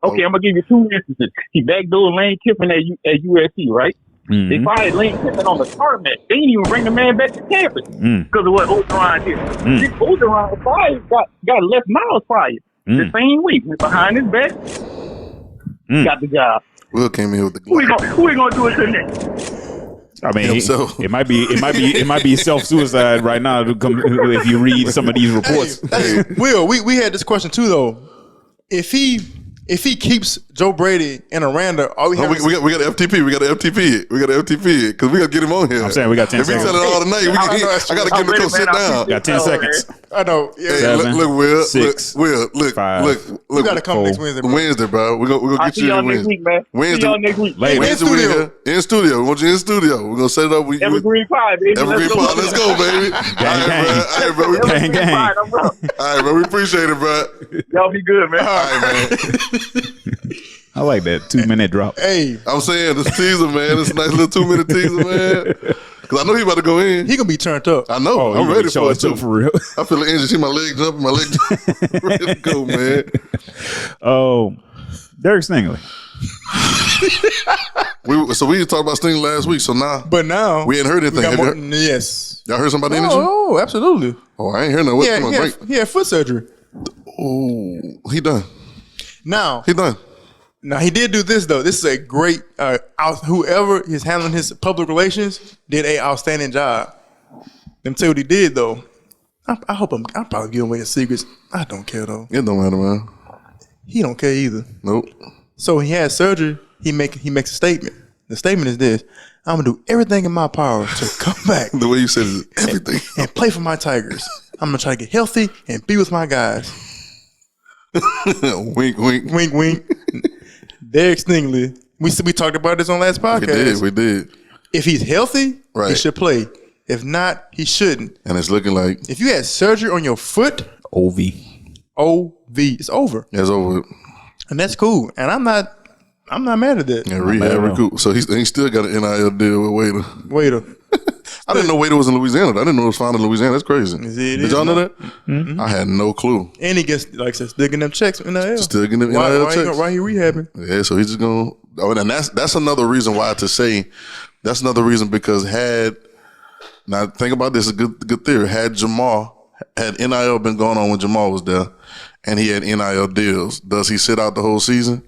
Okay, I'm going to give you 2 instances. He backdoored Lane Kiffin at USC, right? Mm-hmm. They fired Lane Kiffin on the tarmac. They didn't even bring the man back to campus because of what Orgeron did. This Orgeron fired, got Les Miles fired the same week. Behind his back, got the job. Will came in with the Who we gonna do it to next? I mean, it might be self-suicide right now if you read some of these reports. Hey, Will, we had this question too though. If he if he keeps Joe Brady and Aranda, all we have we got an FTP. We got an FTP. We got an FTP because we got to get him on here. I'm saying we got 10 if seconds. If we tell it all tonight, I got to get him to come sit down. Got 10 seconds. I know. Yeah. Hey, 7, look, Will. 6, Will. Look, 5, look. You got to come 4, next Wednesday, bro. Wednesday, bro. We're gonna I'll get see you y'all in next week, man. Wednesday. See y'all next week. Later. Wednesday, we in studio. We want you in studio. We're gonna set it up. Evergreen Pod, baby. Evergreen Pod. Let's go, baby. Gang, All right, bro. Gang, gang. All All right, bro. We appreciate it, bro. y'all be good, man. All right, man. I like that 2-minute drop. Hey, I'm saying this teaser, man. This nice little 2-minute teaser, man. Because I know he about to go in. he gonna be turned up. I know. I'm ready for it too. For real. I feel the energy. See my leg jumping. My leg jumping. Ready to go, man. Oh, Derek Stingley. So we talked about Sting last week. So now, But now we ain't heard anything. got Have more, you heard- yes. y'all heard somebody energy? Oh, absolutely. Oh, I ain't hearing no. Yeah, Come on, break. he had foot surgery. Oh, he done. Now, He done. he did do this though. This is a great. Whoever is handling his public relations did a outstanding job. Let me tell you what he did though. I hope I'll probably give away the secrets. I don't care though. It don't matter, man. He don't care either. Nope. So he had surgery. He makes a statement. The statement is this: I'm gonna do everything in my power to come back The way you said it, everything. and play for my Tigers. I'm gonna try to get healthy and be with my guys. Wink, wink. Wink, wink. Derek Stingley. We talked about this on last podcast. We did. If he's healthy, he Right. should play. If not, he shouldn't. And it's looking like If you had surgery on your foot, OV. it's over, it's over. and that's cool. And I'm not mad at that. Yeah, rehab recoup. So he still got an NIL deal with Waiter. Waiter. I didn't know Waiter was in Louisiana. I didn't know it was found in Louisiana. That's crazy. Did y'all know that? Mm-hmm. I had no clue. And he gets still getting them checks in NIL. Still getting them why, NIL why checks. Why he rehabbing? Yeah, so he's just gonna. Oh, and that's another reason why to say. That's another reason because now think about this. A good theory. Had NIL been going on when Jamal was there, and he had NIL deals, does he sit out the whole season,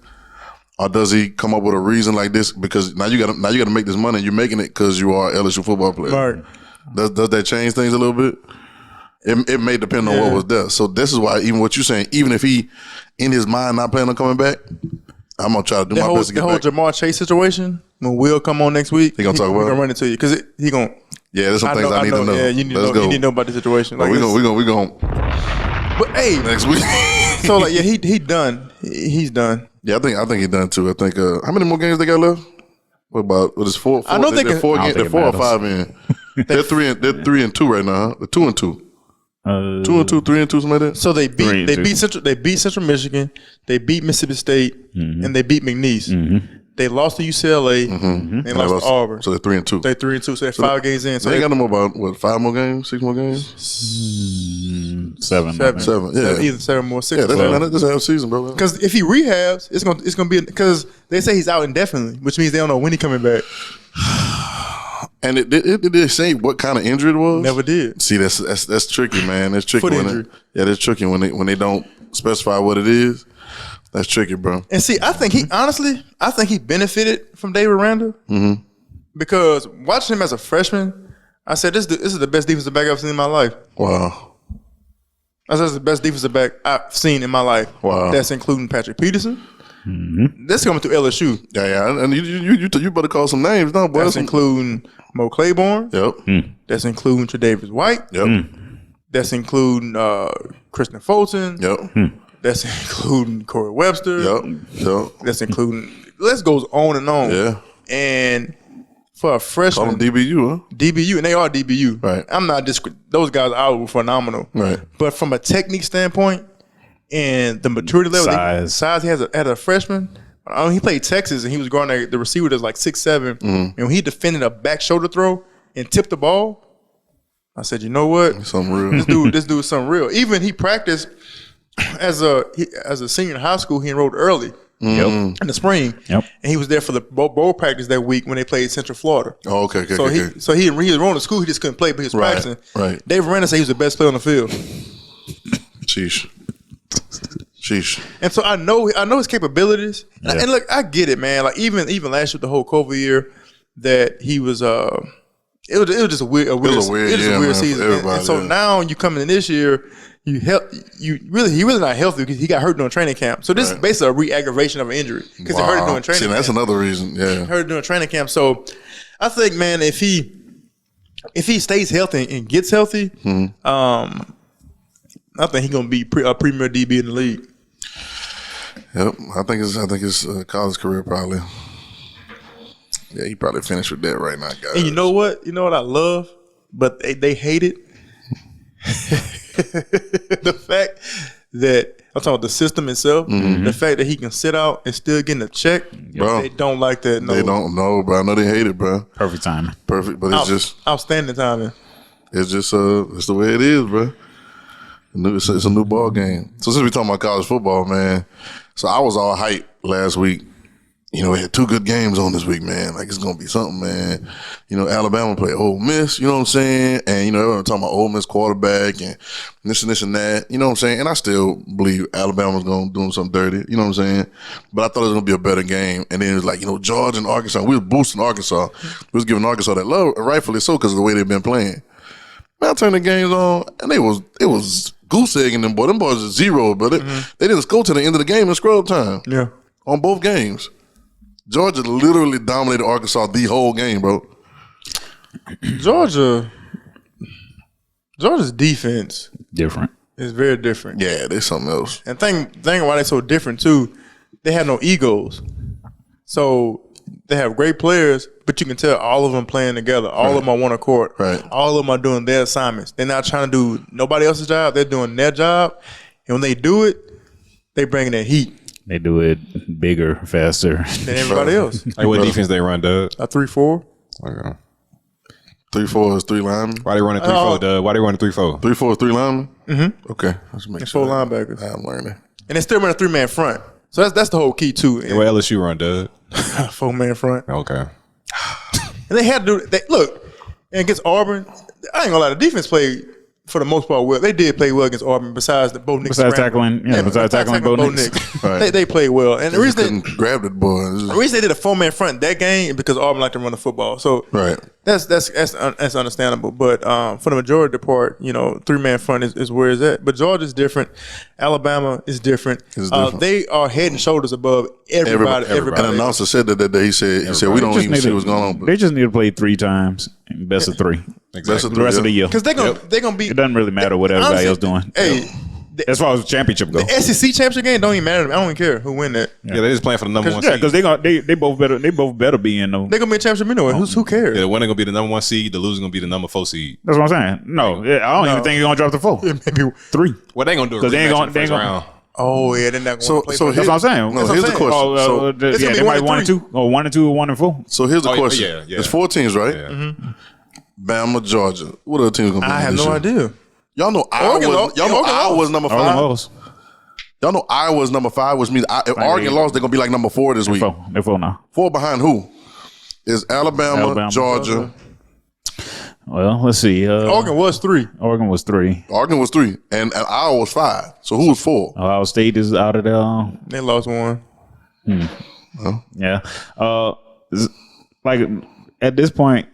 or does he come up with a reason like this? Because now you got to make this money. And you're making it because you are an LSU football player. Right. Does that change things a little bit? It may depend on what was there. So this is why even what you're saying, even if he in his mind not planning on coming back, I'm gonna try to do my best to get the whole back. Jamar Chase situation. When Will come on next week, He gonna talk about We're it? gonna run it to you because he gonna. Yeah, there's some things I need to know. Yeah, you need Let's to go. know. You need to know about the situation. Like we gonna But hey, next week. so like he done. He's done. Yeah, I think he's done too. I think how many more games they got left? What is four? I don't think they're it- four. I don't They're think it 4 or 5 in. They're 3-2 right now. Huh? They're 2-2. 2-2, 3-2, something like that. So they 3-2. beat Central Michigan, they beat Mississippi State, and they beat McNeese. They lost to UCLA and they lost to Auburn. So they're 3-2. They 3-2, so they're 5 games in. So They ain't got them about 5 more games, 6 more games, 7. 7. Yeah, either 7 more, 6. yeah. That's half season, bro. Because if he rehabs, it's gonna be because they say he's out indefinitely, which means they don't know when he coming back. And it did say what kind of injury it was. Never did. See, that's tricky, man. That's tricky. Foot when injury. that's tricky when they don't specify what it is. That's tricky, bro. And see, I think he benefited from David Randall because watching him as a freshman, I said this is the best defensive back I've seen in my life. Wow. I said it's the best defensive back I've seen in my life. Wow. That's including Patrick Peterson. That's coming through LSU. Yeah, and you better call some names, now, boy. That's including Mo Claiborne. Yep. That's including Tre'Davious White. Yep. That's including Kristen Fulton. Yep. That's including Corey Webster. Yep. That's including. The list goes on and on. Yeah. And for a Call freshman, them DBU, huh? DBU, and they are DBU. Right. I'm not those guys are phenomenal. Right. But from a technique standpoint and the maturity level, size he has as a freshman. He played Texas and he was guarding the receiver that's like 6'7". And when he defended a back shoulder throw and tipped the ball, I said, you know what? Something real. This dude is something real. Even he practiced as a senior in high school. He enrolled early in the spring. Yep. And he was there for the bowl practice that week when they played Central Florida. Oh, okay. So he enrolled in school. He just couldn't play, but he was practicing. Right. Dave Aranda said he was the best player on the field. Sheesh. And so I know his capabilities. Yeah. And look, I get it, man. Like even last year, the whole COVID year, that he was it was just a weird season. And so now you come in this year, he really not healthy because he got hurt during training camp. So this is basically a re-aggravation of an injury because he hurt during training camp. That's another reason. Yeah, hurt during training camp. So I think, man, if he stays healthy and gets healthy, I think he's gonna be a premier DB in the league. Yep, I think his college career probably. Yeah, he probably finished with that right now, guys. And you know what? You know what I love, but they hate it. The fact that I'm talking about the system itself, the fact that he can sit out and still get a check, bro, they don't like that. No. They don't know, bro. I know they hate it, bro. Perfect timing. Perfect, but it's just outstanding timing. It's just it's the way it is, bro. It's a new ball game. So since we talking about college football, man, so I was all hyped last week. You know, we had 2 good games on this week, man. Like, it's going to be something, man. You know, Alabama played Ole Miss, you know what I'm saying? And, you know, everyone talking about Ole Miss quarterback and this and that, you know what I'm saying? And I still believe Alabama's going to do something dirty, you know what I'm saying? But I thought it was going to be a better game. And then it was like, you know, Georgia and Arkansas. We was boosting Arkansas. We was giving Arkansas that love, rightfully so, because of the way they've been playing. Man, I turned the games on, and it was goose egging them boys. Them boys are zero, but they didn't score to the end of the game in scrub time. Yeah. On both games. Georgia literally dominated Arkansas the whole game, bro. Georgia's defense different. It's very different. Yeah, there's something else. And thing why they're so different too, they have no egos. So they have great players, but you can tell all of them playing together. All of them are one accord. Right. All of them are doing their assignments. They're not trying to do nobody else's job. They're doing their job. And when they do it, they bring that heat. They do it bigger, faster than everybody else. Like what defense they run, Doug? A 3-4. Okay. 3-4 is 3 linemen. Why they running 3-4, Doug? Why they running 3-4? 3-4 is 3 linemen? Mm-hmm. Okay. Let's make and 4 linebackers. I'm learning. And they still run a 3-man front. So that's the whole key too. And what LSU run, Doug? 4-man front. Okay. And they had to do look, and against Auburn, I ain't gonna lie, the defense played for the most part well. They did play well against Auburn besides the Bo Nix. Besides tackling Bo Nix. Right. They played well. And the reason they grabbed it, boy. The reason they did a 4-man front that game is because Auburn liked to run the football. So right. That's understandable. But for the majority of the part, you know, 3-man front is where it's at. But Georgia's different. Alabama is different. They are head and shoulders above everybody. And the announcer said that day. He said we don't even see what's going on. They just need to play 3 times, best of 3. Exactly. The rest of the year. Because they're gonna be. It doesn't really matter what everybody else doing. Hey. As far as the championship goes, the SEC championship game don't even matter to me. I don't even care who win that. Yeah, they're just playing for the number 1 seed. Yeah, because they both better be in them. They're gonna be a championship anyway. Who cares? Yeah, the winner gonna be the number 1 seed. The loser gonna be the number 4 seed. That's what I'm saying. No, I don't even think you're gonna drop the 4. Maybe 3. Well, they gonna do it. They ain't gonna round. Oh yeah, they're not going to play. So that's what I'm saying. No, here's the question. They might 1 and 2, or 1 and 2, or 1 and 4. So here's the question. Yeah. It's 4 teams, right? Yeah. Mm-hmm. Bama, Georgia. What other teams gonna be? I have no idea. Y'all know Iowa's number 5. Y'all know Iowa's number 5, which means if Oregon lost, they're gonna be like number 4 this week. They're 4 now. 4 behind who? Is Alabama, Georgia. Well, let's see. Oregon was 3. Oregon was 3. And Iowa was 5. So who was 4? Ohio State is out of there. They lost 1. Yeah. Like at this point,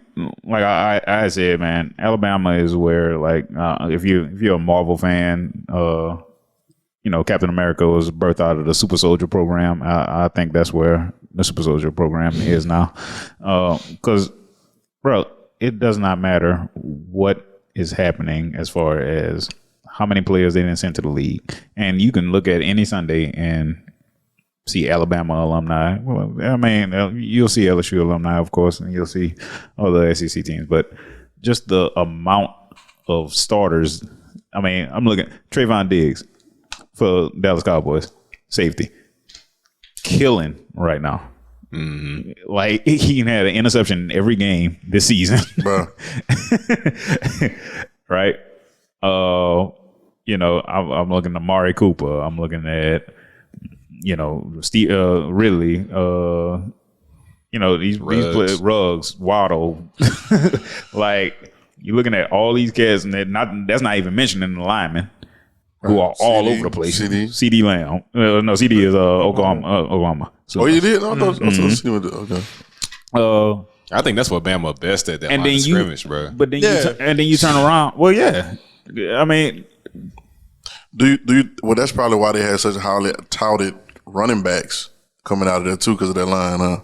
like I said, man, Alabama is where, like, if you're a Marvel fan, you know, Captain America was birthed out of the Super Soldier program. I think that's where the Super Soldier program is now. Because, bro, it does not matter what is happening as far as how many players they didn't send to the league. And you can look at any Sunday and see Alabama alumni. Well, I mean, you'll see LSU alumni, of course, and you'll see other SEC teams. But just the amount of starters. I mean, I'm looking at Trayvon Diggs for Dallas Cowboys, safety, killing right now. Mm-hmm. Like, he had an interception in every game this season, bro. Right? You know, I'm looking at Amari Cooper. I'm looking at, you know, Steve Ridley. You know, these players, Ruggs, Waddle. Like, you're looking at all these cats, and that's not even mentioning the linemen. Who are all over the place. CD Lamb. No, CD is Oklahoma. So, oh, you did? I thought CD was okay. I think that's what Bama best at that and line then of scrimmage, bro. But then you turn around. Well, yeah. I mean, do you? Well, that's probably why they had such highly touted running backs coming out of there too, because of that line, huh?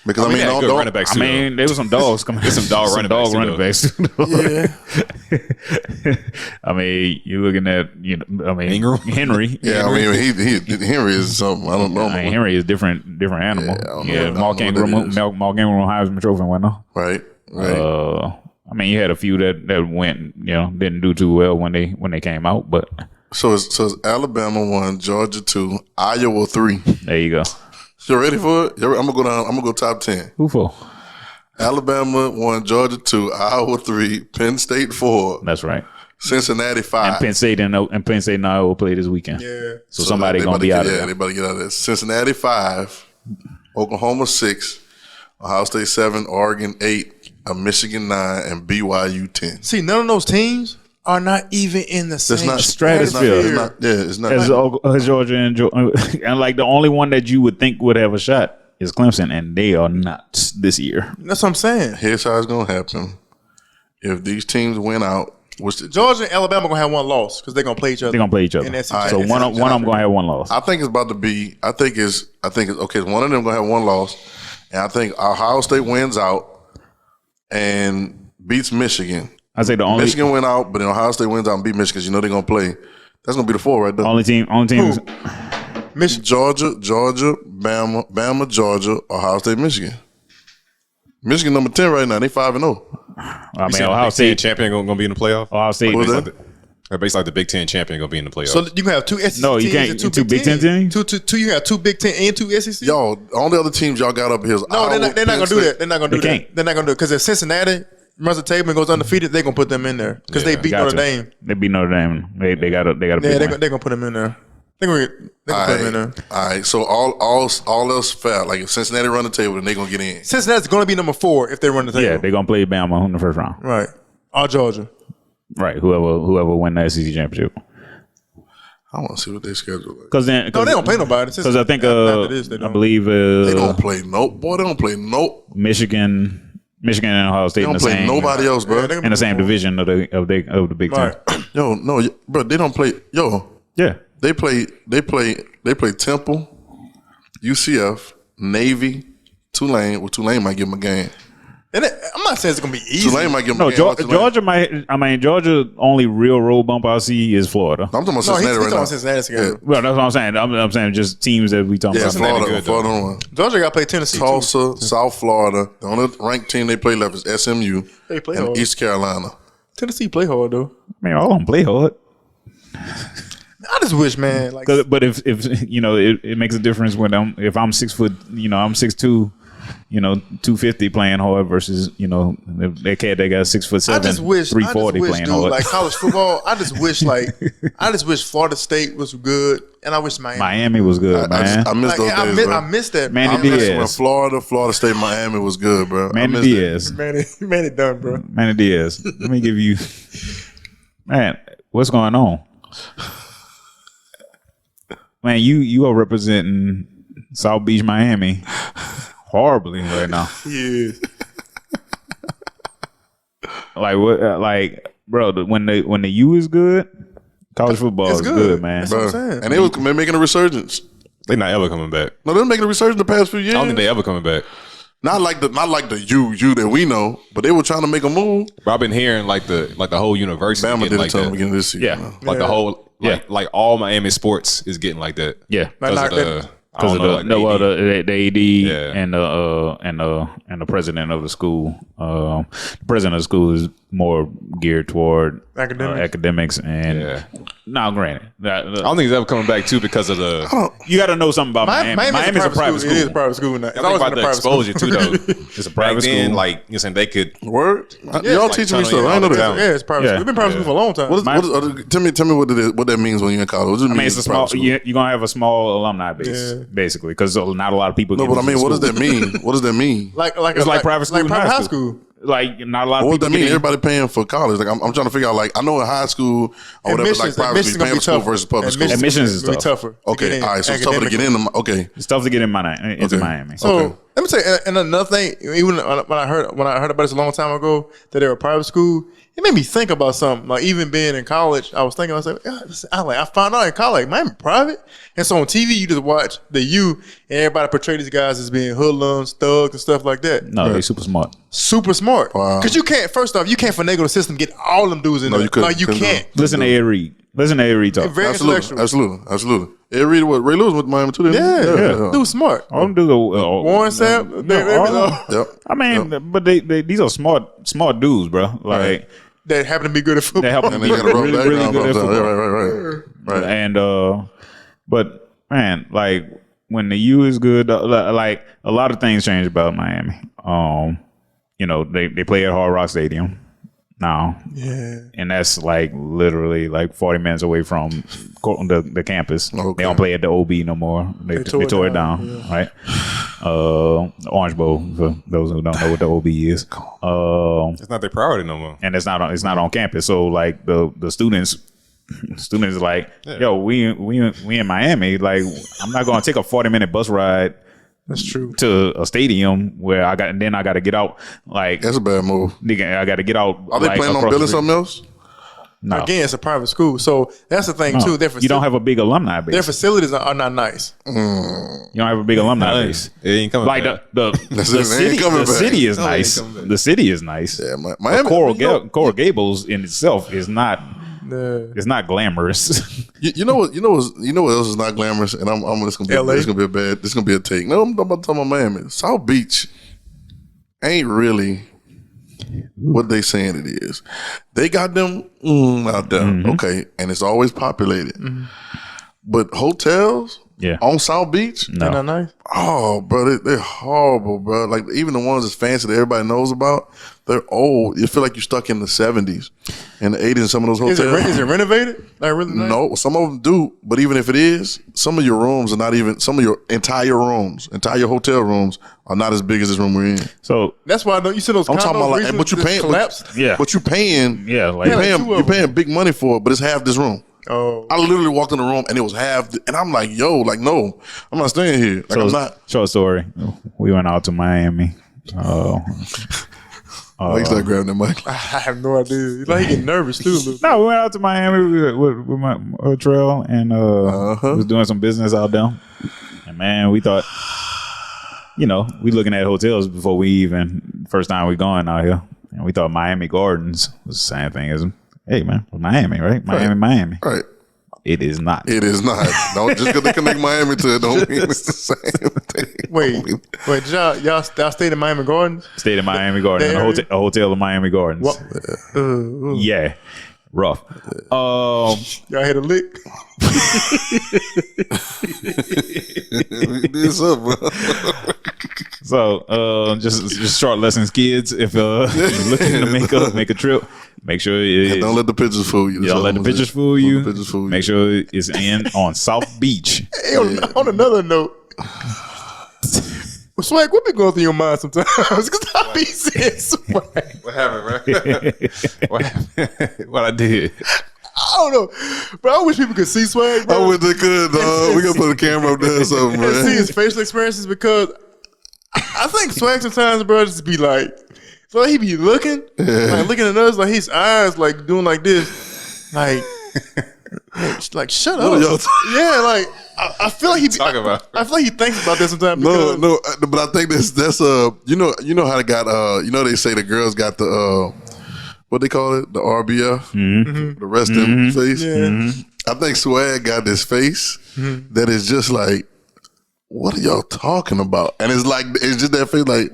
Because I mean, good running backs too, there was some dogs coming. There's some dog running backs. Yeah. I mean, you're looking at Ingram? Henry. Yeah, I mean, Henry is something. I don't know. Henry is different animal. Yeah, Mark Ingram Heisman Trophy winner. Right. I mean, you had a few that went, didn't do too well when they came out, but So it's Alabama 1, Georgia 2, Iowa 3. there you go. You ready for it? I'm gonna go down. I'm gonna go top 10. Who for? Alabama 1, Georgia 2, Iowa 3, Penn State 4. That's right. Cincinnati 5. And Penn State and Iowa play this weekend. Yeah. So somebody gonna be out of there. They better get out of there. Cincinnati 5, Oklahoma 6, Ohio State 7, Oregon 8, Michigan 9, and BYU 10. See, none of those teams are not even in the same stratosphere. It's not. As Georgia and like the only one that you would think would have a shot is Clemson, and they are not this year. That's what I'm saying. Here's how it's gonna happen. If these teams win out, Georgia and Alabama gonna have one loss because they're gonna play each other. They're gonna play each other. In that So one of them gonna have one loss. I think it's about to be. I think it's okay. One of them gonna have one loss, and I think Ohio State wins out and beats Michigan. I say the only Michigan went out, but then Ohio State wins out and beat Michigan because they're gonna play. That's gonna be the 4 right there. only team. Is, Michigan. Georgia, Bama, Georgia, Ohio State, Michigan. Michigan number 10 right now. They 5-0. I mean, Ohio State champion gonna be in the playoff. Ohio State. Basically, like the Big Ten champion gonna be in the playoff. So you can have two SEC No, you teams can't. and Two Big Ten teams. Two. You have two Big Ten and two SEC. Yo, all the other teams y'all got up here is No, Iowa, they're not gonna do that. They're not gonna do They that. can't. They're not gonna do it because if Cincinnati runs the table and goes undefeated, they're gonna put them in there because they beat Notre Dame. They beat Notre Dame. They got to. Yeah, they're gonna put them in there. They're gonna put them in there. All right, so all else fair. Like if Cincinnati run the table, then they gonna get in. Cincinnati's gonna be number 4 if they run the table. Yeah, they're gonna play Bama in the first round. Right. Or Georgia. Right. Whoever win the SEC championship. I want to see what they schedule like. Because then, No, they don't play nobody. Because I think I believe They don't play They don't play Michigan and Ohio State They don't in the play same nobody else, bro. in the same division of the Big Ten. Right. Yo, no, bro. They don't play. Yo, Yeah. they play Temple, UCF, Navy, Tulane. Well, Tulane might give them a game. And I'm not saying it's gonna be easy. Tulane might give them No, a game. Georgia might. I mean, Georgia only real road bump I see is Florida. I'm talking about No, he's Cincinnati right talking now. Cincinnati schedule. Well, that's what I'm saying. I'm saying just teams that we talking Yeah, about. Florida one. Georgia got to play Tennessee. Tulsa, South Florida. The only ranked team they play left is SMU They play and hard. East Carolina. Tennessee play hard though. I mean, all of them play hard. I just wish, man. Like, But if it makes a difference when if I'm 6 foot, I'm 6'2", 250 playing hard versus that cat that got 6'7", I just wish 340 playing dude, hard. like college football. I just wish Florida State was good, and I wish Miami was good, man. I miss those days, bro. I miss that. Manny I miss Diaz. when Florida State, Miami was good, bro. Manny Diaz. Man, it done, bro. Manny Diaz. Let me give you, man. What's going on, man? You are representing South Beach, Miami, horribly right now. Yeah. Like what? Like, bro, when the U is good, college football is good, man. That's what I'm saying. And they're making a resurgence. They not ever coming back. No, they're making a resurgence the past few years. I don't think they ever coming back. Not like the you that we know, but they were trying to make a move. But I've been hearing like the whole university Bama getting did it like to them that. beginning of this season. Yeah. Like the whole like all Miami sports is getting like that. Yeah, Because of the because of the AD Yeah. and the president of the school. The president of the school is more geared toward academics and now granted, I don't think it's ever coming back too because of the. you got to know something about Miami. Miami's a private school. It is a private school now. I think about the exposure too, though. It's a private Back then, school. like you're saying, they could. Word? Yeah, Y'all it's teaching me like stuff. I ain't know that. Yeah, it's private Yeah. school. We've been private school for a long time. Tell me what that means when you're in college. What does it mean? I mean, it's a small. You're gonna have a small alumni base, basically, because not a lot of people. No, get but I into mean, the what does school. that mean? What does that mean? Like It's like private school like and private high high school. school. Like not a lot of What people. does that mean? Everybody paying for college. Like I'm trying to figure out. Like I know in high school or whatever, like private school, paying for school versus public school. Admissions is tougher. Okay, all right. So it's tougher to get in. Okay, it's tough to get in into Miami. So let me tell you, and another thing. Even when I heard about this a long time ago that they were private school, it made me think about something. Like even being in college, I was thinking, I was like, I found out in college, Miami private, and so on TV you just watch the U, and everybody portray these guys as being hoodlums, thugs, and stuff like that. No, they super smart. Super smart. Wow. Because you can't. First off, you can't finagle the system, get all them dudes in there. You can't. Listen to Ed Reed. Listen to Ed Reed talk. Very intellectual. Absolutely. Ed Reed, what Ray Lewis went to Miami too. Yeah. Dude, smart. All them dudes are Warren Sapp. Yep. I mean, but they these are smart dudes, bro. Like that happen to be good at football. they happen to be really good at football. Right. And but man, like when the U is good, like a lot of things change about Miami. You know, they play at Hard Rock Stadium now. Yeah. And that's like literally like 40 minutes away from the campus. Okay. They don't play at the OB no more. They tore it down, right? Orange Bowl, for those who don't know what the OB is. It's not their priority no more. And it's not on campus. So like the students are like, yo, we in Miami. Like, I'm not gonna take a 40-minute bus ride. That's true. To a stadium where I got to get out. Like, that's a bad move. I got to get out. Are they planning on building something else? No. Again, it's a private school, so that's the thing too. You don't have a big alumni base. Their facilities are not nice. You don't have a big alumni base. It ain't coming. Like the city is nice. The city is nice. Yeah, Miami. Coral Gables in itself is not. It's not glamorous. You know what else is not glamorous? And I'm just gonna be this gonna be a take. No, I'm about to talk about Miami. South Beach ain't really what they saying it is. They got them out there, okay, and it's always populated. But hotels, on South Beach, they're not nice. Oh, bro, they're horrible, bro. Like even the ones that's fancy that everybody knows about, they're old. You feel like you're stuck in the 70s and the 80s in some of those hotels. Is it renovated? Like really nice? No, some of them do. But even if it is, some of your rooms are not even. Some of your entire hotel rooms are not as big as this room we're in. So that's why you see those. I'm talking about like, but you paying, but you paying, you're paying big money for it. But it's half this room. Oh, I literally walked in the room and it was half, and I'm like, yo, like no, I'm not staying here. Like I'm not. Short story. We went out to Miami. Why you start grabbing the mic? I have no idea. You like getting nervous too. No, we went out to Miami with my trail and was doing some business out there. And man, we thought, we looking at hotels before we even first time we going out here, and we thought Miami Gardens was the same thing as, hey man, Miami, right? Miami. Right. It is not. It is not. Don't just because they connect Miami to it don't mean it's the same thing. Wait, did y'all stayed in Miami Gardens? Stayed in Miami Gardens, a hotel in Miami Gardens. Yeah, rough. Y'all hit a lick. This up, bro. So, just short lessons, kids. If you're looking to make a trip, make sure don't let the pictures fool you. Don't let the pictures fool you. Make sure it's on South Beach. Hey, on another note, Swag, what been going through your mind sometimes? Because I be saying Swag. What happened, bro? What happened? What I did? I don't know, but I wish people could see Swag, bro. I wish they could, dog. We gotta put a camera up there or something, man. And see his facial experiences, because I think Swag sometimes, bro, just be like, so he be looking at us, like his eyes like doing like this, like shut up. Yeah, like I feel like I feel like he thinks about that sometimes. No, but I think that's you know how they got they say the girls got the what they call it, the RBF, the resting face. Yeah. I think Swag got this face that is just like, what are y'all talking about? And it's just that face like.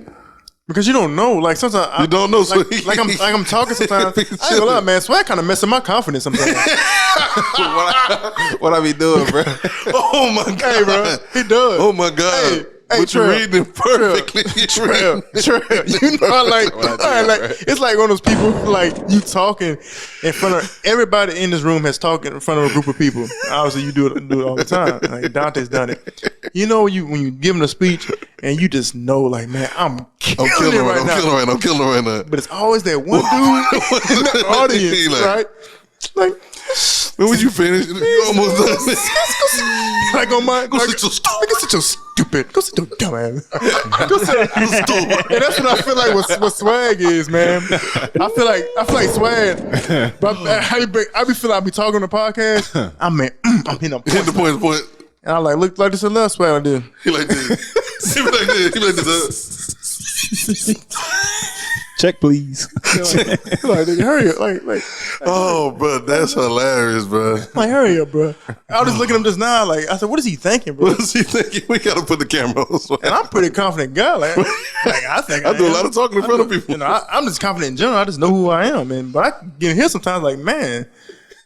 Because you don't know, like sometimes you don't know. Like I'm talking sometimes. I ain't gonna lie, man. Swag kind of messing my confidence sometimes. what I be doing, bro? Oh my god, hey, bro, he does. Oh my god. Hey, but you're reading it perfectly. Trail. You know, it's like one of those people like you talking in front of everybody in this room has talked in front of a group of people. Obviously, you do it all the time. Like Dante's done it. You know, when you giving a speech and you just know, like, man, I'm killing it right now. I'm killing it right now. But it's always that one dude in the audience, right? Like. When would you finish? You almost done. Like on my, go sit your stupid. Go sit your dumb ass. Go sit stupid. And that's what I feel like. What swag is, man. I feel like swag. But I be feeling I be talking on the podcast. I'm hitting the point. And I look like this a little swag I did. He like this. He like this. Check, please. Like, hurry up. Like, oh, bro, that's hilarious, bro. Like, hurry up, bro. I was just looking at him just now. Like, I said, what is he thinking, bro? What is he thinking? We got to put the camera on. And I'm a pretty confident guy. Like I think I do a lot of talking in front of people. You know, I'm just confident in general. I just know who I am, man. But I get in here sometimes like, man.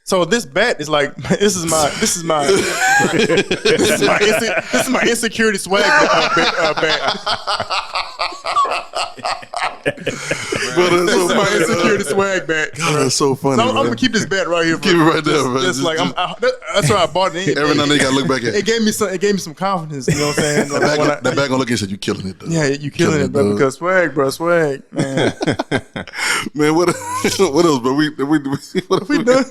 So this bat is like, this is my insecurity swag bat. This is my insecurity swag bat. God, that's so funny. So I'm gonna keep this bat right here. Keep it right there, bro. Just like that's why I bought it. Every now and then you gotta look back at it. It gave me some confidence. You know what I'm saying? That back gonna look and said, "You killing it, though." Yeah, you killing it, bro. Because swag, man. Man, what else, bro? We done?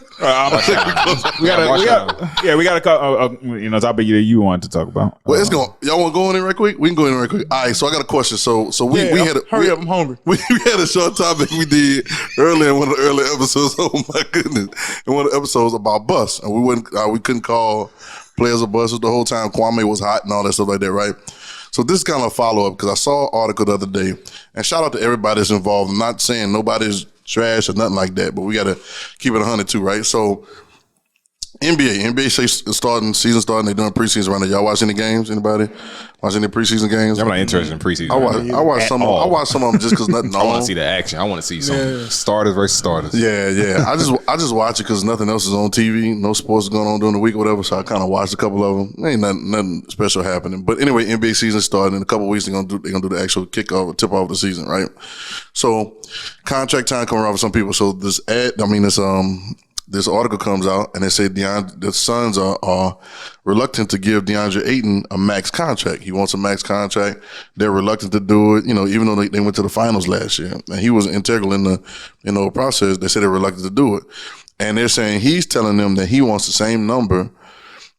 We gotta call. Topic you wanted to talk about. Well, it's going. Y'all want to go in right quick? We can go in right quick. All right. So I got a question. So we had hurry up. I'm hungry. We had a short topic we did earlier in one of the early episodes. Oh my goodness! In one of the episodes about bus, and we couldn't call players a bus the whole time. Kwame was hot and all that stuff like that, right? So this is kind of a follow up because I saw an article the other day, and shout out to everybody that's involved. I'm not saying nobody's trash or nothing like that, but we got to keep it 100 too, right? So NBA season starting. They doing preseason right now. Y'all watch any games? Anybody watch any preseason games? I'm not interested in preseason. I watch some. I watch some of them just because nothing. I want to see the action. I want to see some starters versus starters. Yeah. I just watch it because nothing else is on TV. No sports going on during the week or whatever. So I kind of watched a couple of them. Ain't nothing special happening. But anyway, NBA season starting in a couple of weeks. They're gonna do the actual kickoff or tip off of the season, right? So contract time coming around for some people. So this article comes out and they say the Suns are reluctant to give DeAndre Ayton a max contract. He wants a max contract. They're reluctant to do it, even though they went to the finals last year and he was integral in the process. They said they're reluctant to do it. And they're saying he's telling them that he wants the same number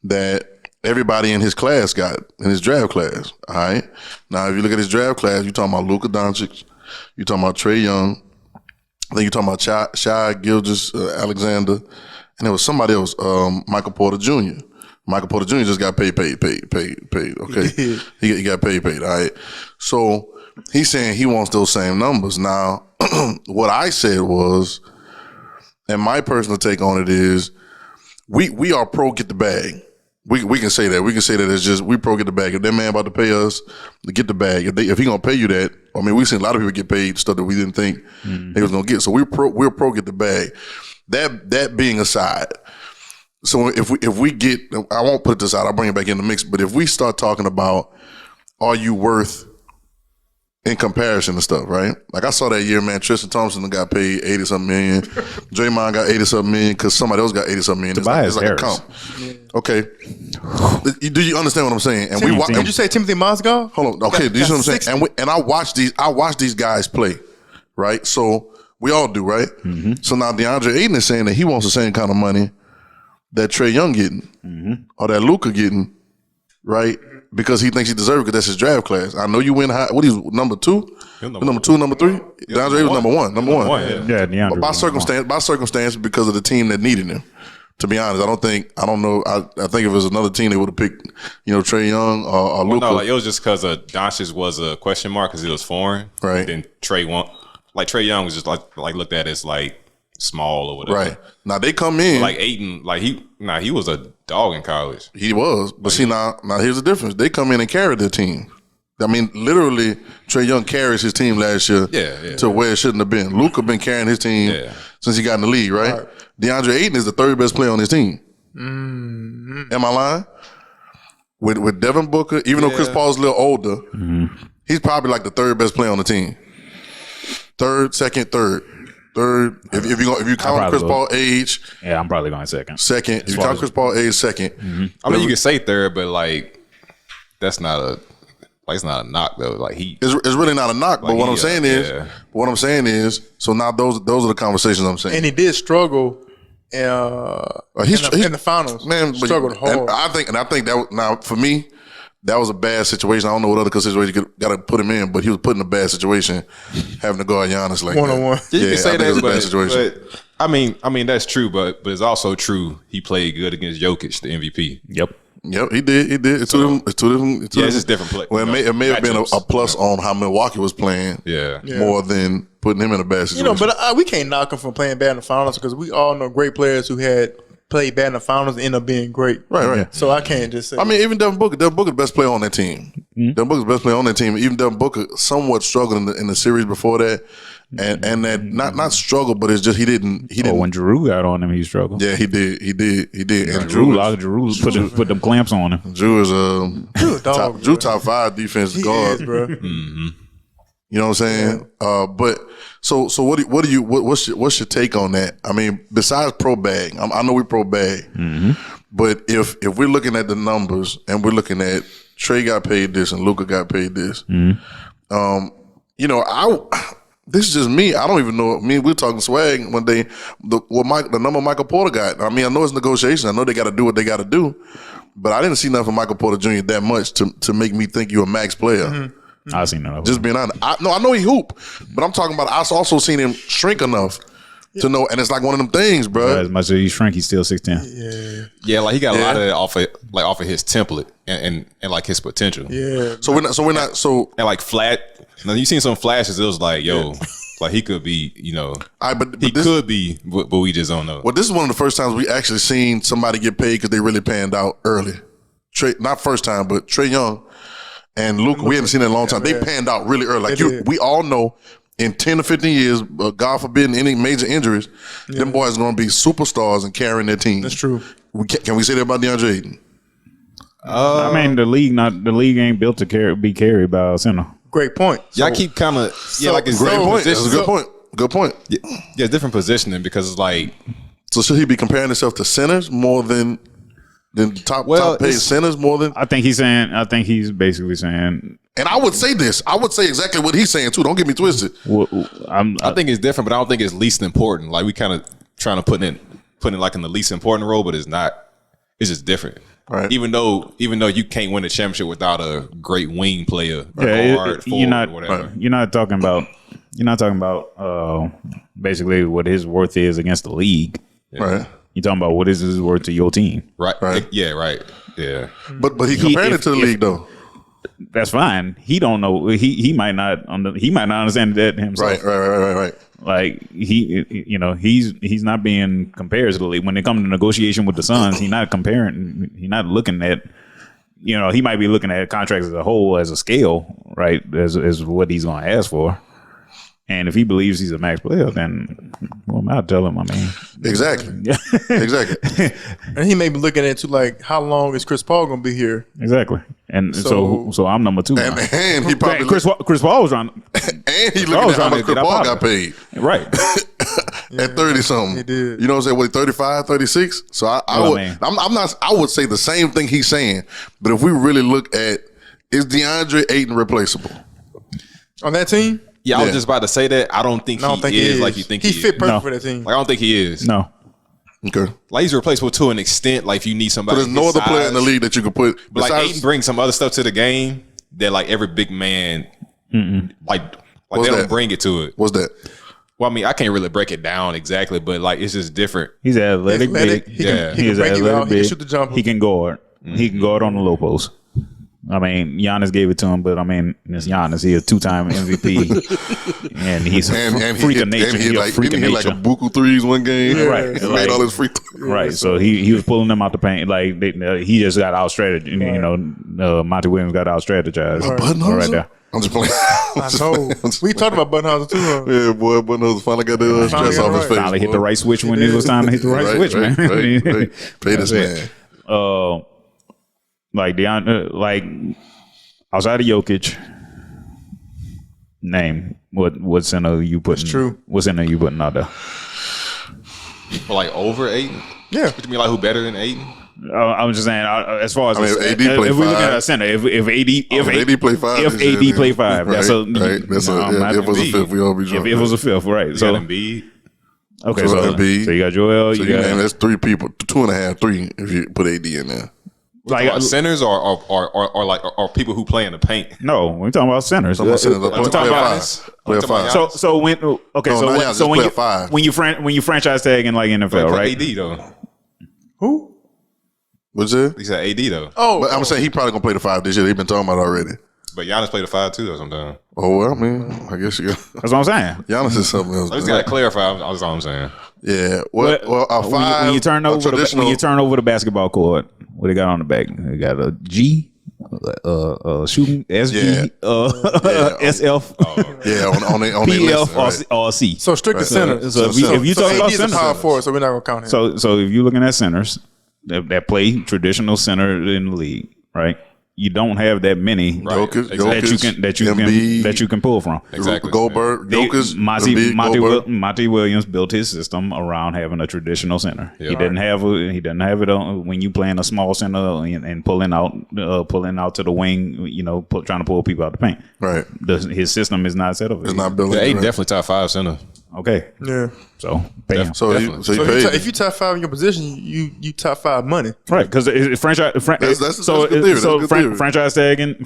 that everybody in his class got, in his draft class. All right. Now, if you look at his draft class, you're talking about Luka Doncic, you're talking about Trae Young, I think you're talking about Shai Gilgeous-Alexander, and there was somebody else, Michael Porter Jr. Michael Porter Jr. just got paid. Okay, he got paid. All right. So he's saying he wants those same numbers. Now, what I said was, and my personal take on it is, we are pro get the bag. We can say that. We can say that it's just we pro get the bag. If that man about to pay us to get the bag, if he gonna pay you that, I mean, we've seen a lot of people get paid stuff that we didn't think they was gonna get. So we're pro get the bag. That being aside, so if we get, I won't put this out. I'll bring it back in the mix. But if we start talking about, are you worth in comparison to stuff, right? Like I saw that year, man, Tristan Thompson got paid 80-something million. Draymond got 80-something million because somebody else got 80-something million. It's like a count. Yeah. Okay. Do you understand what I'm saying? And did you say Timothy Mozgov? Hold on. Okay, do you see what I'm saying? And I watch these guys play, right? So we all do, right? Mm-hmm. So now DeAndre Ayton is saying that he wants the same kind of money that Trae Young getting or that Luka getting, right? Because he thinks he deserves it because that's his draft class. I know you win high. What, he's number 2? Number 2, number 3? DeAndre was number 1. Number 1. Yeah, DeAndre. But by circumstance, because of the team that needed him. To be honest, I think if it was another team, they would have picked, Trae Young or Luka. No, it was just because Doncic was a question mark because he was foreign. Right. Then Trae Young was just like looked at as like small or whatever. Right. Now they come in like Ayton, he was a dog in college. He was, but see now here's the difference. They come in and carry their team. I mean, literally, Trae Young carries his team last year to where it shouldn't have been. Luka been carrying his team since he got in the league, right? DeAndre Ayton is the third best player on his team. Mm-hmm. Am I lying? with Devin Booker, even though Chris Paul's a little older, he's probably like the third best player on the team. Third. If you count Chris Paul age, yeah, I'm probably going second. Second, if you count Chris Paul age, second. I mean, you can say third, but like that's not a it's not a knock though. Like it's really not a knock. But what I'm saying is, so now those are the conversations I'm saying. And he did struggle. In the finals, man, struggled hard. And I think that now for me, that was a bad situation. I don't know what other situation you got to put him in, but he was put in a bad situation, having to guard Giannis like 1-on-1. that. You can say that, was a bad situation. But I mean that's true. But it's also true he played good against Jokic, the MVP. Yep, he did. It's two different. It's just different play. Well, it may have been a plus on how Milwaukee was playing. Yeah. More than putting him in a bad situation. But we can't knock him for playing bad in the finals because we all know great players who had played bad in the finals and end up being great. Right. So I can't just say. I mean, even Devin Booker the best player on that team. Devin Booker's the best player on that team. Even Devin Booker somewhat struggled in the series before that. And that not struggle, but it's just he didn't. When Drew got on him, he struggled. Yeah, he did. And Drew put them clamps on him. Drew is Drew top 5 defensive guard, bro. You know what I'm saying? Yeah. But so what's your take on that? I mean, besides pro bag, I know we pro bag, but if we're looking at the numbers and we're looking at Trey got paid this and Luka got paid this, this is just me. I don't even know. Me, we were talking swag one day. The number Michael Porter got. I mean, I know it's negotiations. I know they got to do what they got to do, but I didn't see nothing from Michael Porter Jr. that much to make me think you're a max player. I seen that. Just being honest. I know he hoop, but I'm talking about. I also seen him shrink enough to know, and it's like one of them things, bro. As much as he shrink, he's still 6'10". Yeah, like he got a lot of that off of his template and like his potential. Yeah. So we're not and like flat. Now you seen some flashes. It was like, yo, like he could be, could be, but we just don't know. Well, this is one of the first times we actually seen somebody get paid because they really panned out early. Not first time, but Trey Young and Luke, we hadn't seen that in a long time. They panned out really early. Like we all know, in 10 to 15 years, God forbid any major injuries, them boys are going to be superstars and carrying their team. That's true. Can we say that about DeAndre Ayton? I mean, the league ain't built to be carried by a center. Great point. Y'all keep kind of it's great point. That's a good point. Good point. Yeah, it's different positioning because it's like. So should he be comparing himself to centers more than top paid centers more than? I think he's basically saying. And I would say this. I would say exactly what he's saying too. Don't get me twisted. I think it's different, but I don't think it's least important. Like we kind of trying to put it like in the least important role, but it's not. It's just different. Right. Even though you can't win a championship without a great wing player, guard, forward, whatever. Right. You're not talking about basically what his worth is against the league. Yeah. Right. You're talking about what is his worth to your team. Right. Yeah. Right. Yeah. But he compared it to the league though. That's fine. He don't know. He might not understand that himself. Right. Like he's not being compared to the league when it comes to negotiation with the Suns. He's not comparing. He's not looking at. He might be looking at contracts as a whole as a scale, right? As what he's going to ask for. And if he believes he's a max player, then I'll tell him. I mean, exactly. Exactly. And he may be looking at it too, like, how long is Chris Paul going to be here? Exactly. And so I'm number 2. And he probably Chris Paul was trying. And he looking at how much Chris Paul got paid. Right. At 30 something. He did. You know what I'm saying? What, 35, 36? So I would say the same thing he's saying. But if we really look at, is DeAndre Ayton replaceable on that team? Yeah, I was just about to say that. I don't think he is like you think he is. He fit perfect for that team. Like, I don't think he is. No. Okay. Like he's replaceable to an extent. Like if you need somebody. But there's no other player in the league that you could put. But like Ayton brings some other stuff to the game that like every big man like they don't bring it to it. What's that? Well, I mean, I can't really break it down exactly, but like it's just different. He's athletic, big. He can break you out. He can shoot the jumper. He can guard. He can guard on the low post. I mean, Giannis gave it to him, but I mean, it's Giannis. He's a 2-time MVP, and he's a freak of nature. He's like a buku threes one game. Yeah, right. He made all his free throws. Right. So he was pulling them out the paint. Like he just got out strategized. Right. Monty Williams got out strategized. Right there. I'm just playing. I told. We talked about Buttonhauser too. Huh? Yeah, boy, Buttonhauser finally got the stress off his face. Finally hit the right switch when it was time to hit the right switch, man. Pay this man. like like outside of Jokic, name what center you putting? That's true. What center you putting out there? But like over Ayton? Yeah. What you mean, like who better than Ayton? I'm just saying, as far as if AD if we look at five, a center, if AD play five, if AD play five, right, that's a right. That's if it was a fifth, we all be drunk. If it was a fifth, right? So Embiid. Okay, Joel Embiid. So you got Joel. So you got that's 3 people, 2.5, 3 if you put AD in there. Like centers or people who play in the paint. No, we're talking about centers. We're talking about player five. So when when you franchise tag in like NFL, right? AD though. Who? What's it? He said AD though. But I'm saying he probably gonna play the 5 this year. They've been talking about it already. But Giannis played the 5 too, though. Sometimes. Oh well, I mean, I guess you got. That's what I'm saying. Giannis is something else. I just gotta clarify. That's all I'm saying. Yeah. Well, a 5. When you turn over the basketball court, what they got on the back? They got a G, shooting SG, SF, on the PF list, or C. So strictly centers. So if you talk about he's a centers, power forward, so we're not gonna count him. So if you're looking at centers that play traditional center in the league, right? You don't have that many that you can pull from. Exactly. Goldberg, Jokic, Monty Williams built his system around having a traditional center. Yeah. He didn't have it on when you playing a small center and pulling out to the wing, trying to pull people out the paint. Right. His system is not set up. It's not built. He definitely top 5 center. Okay. Yeah. So pay him. If you top 5 in your position, you top 5 money. Right, because franchise. That's franchise tagging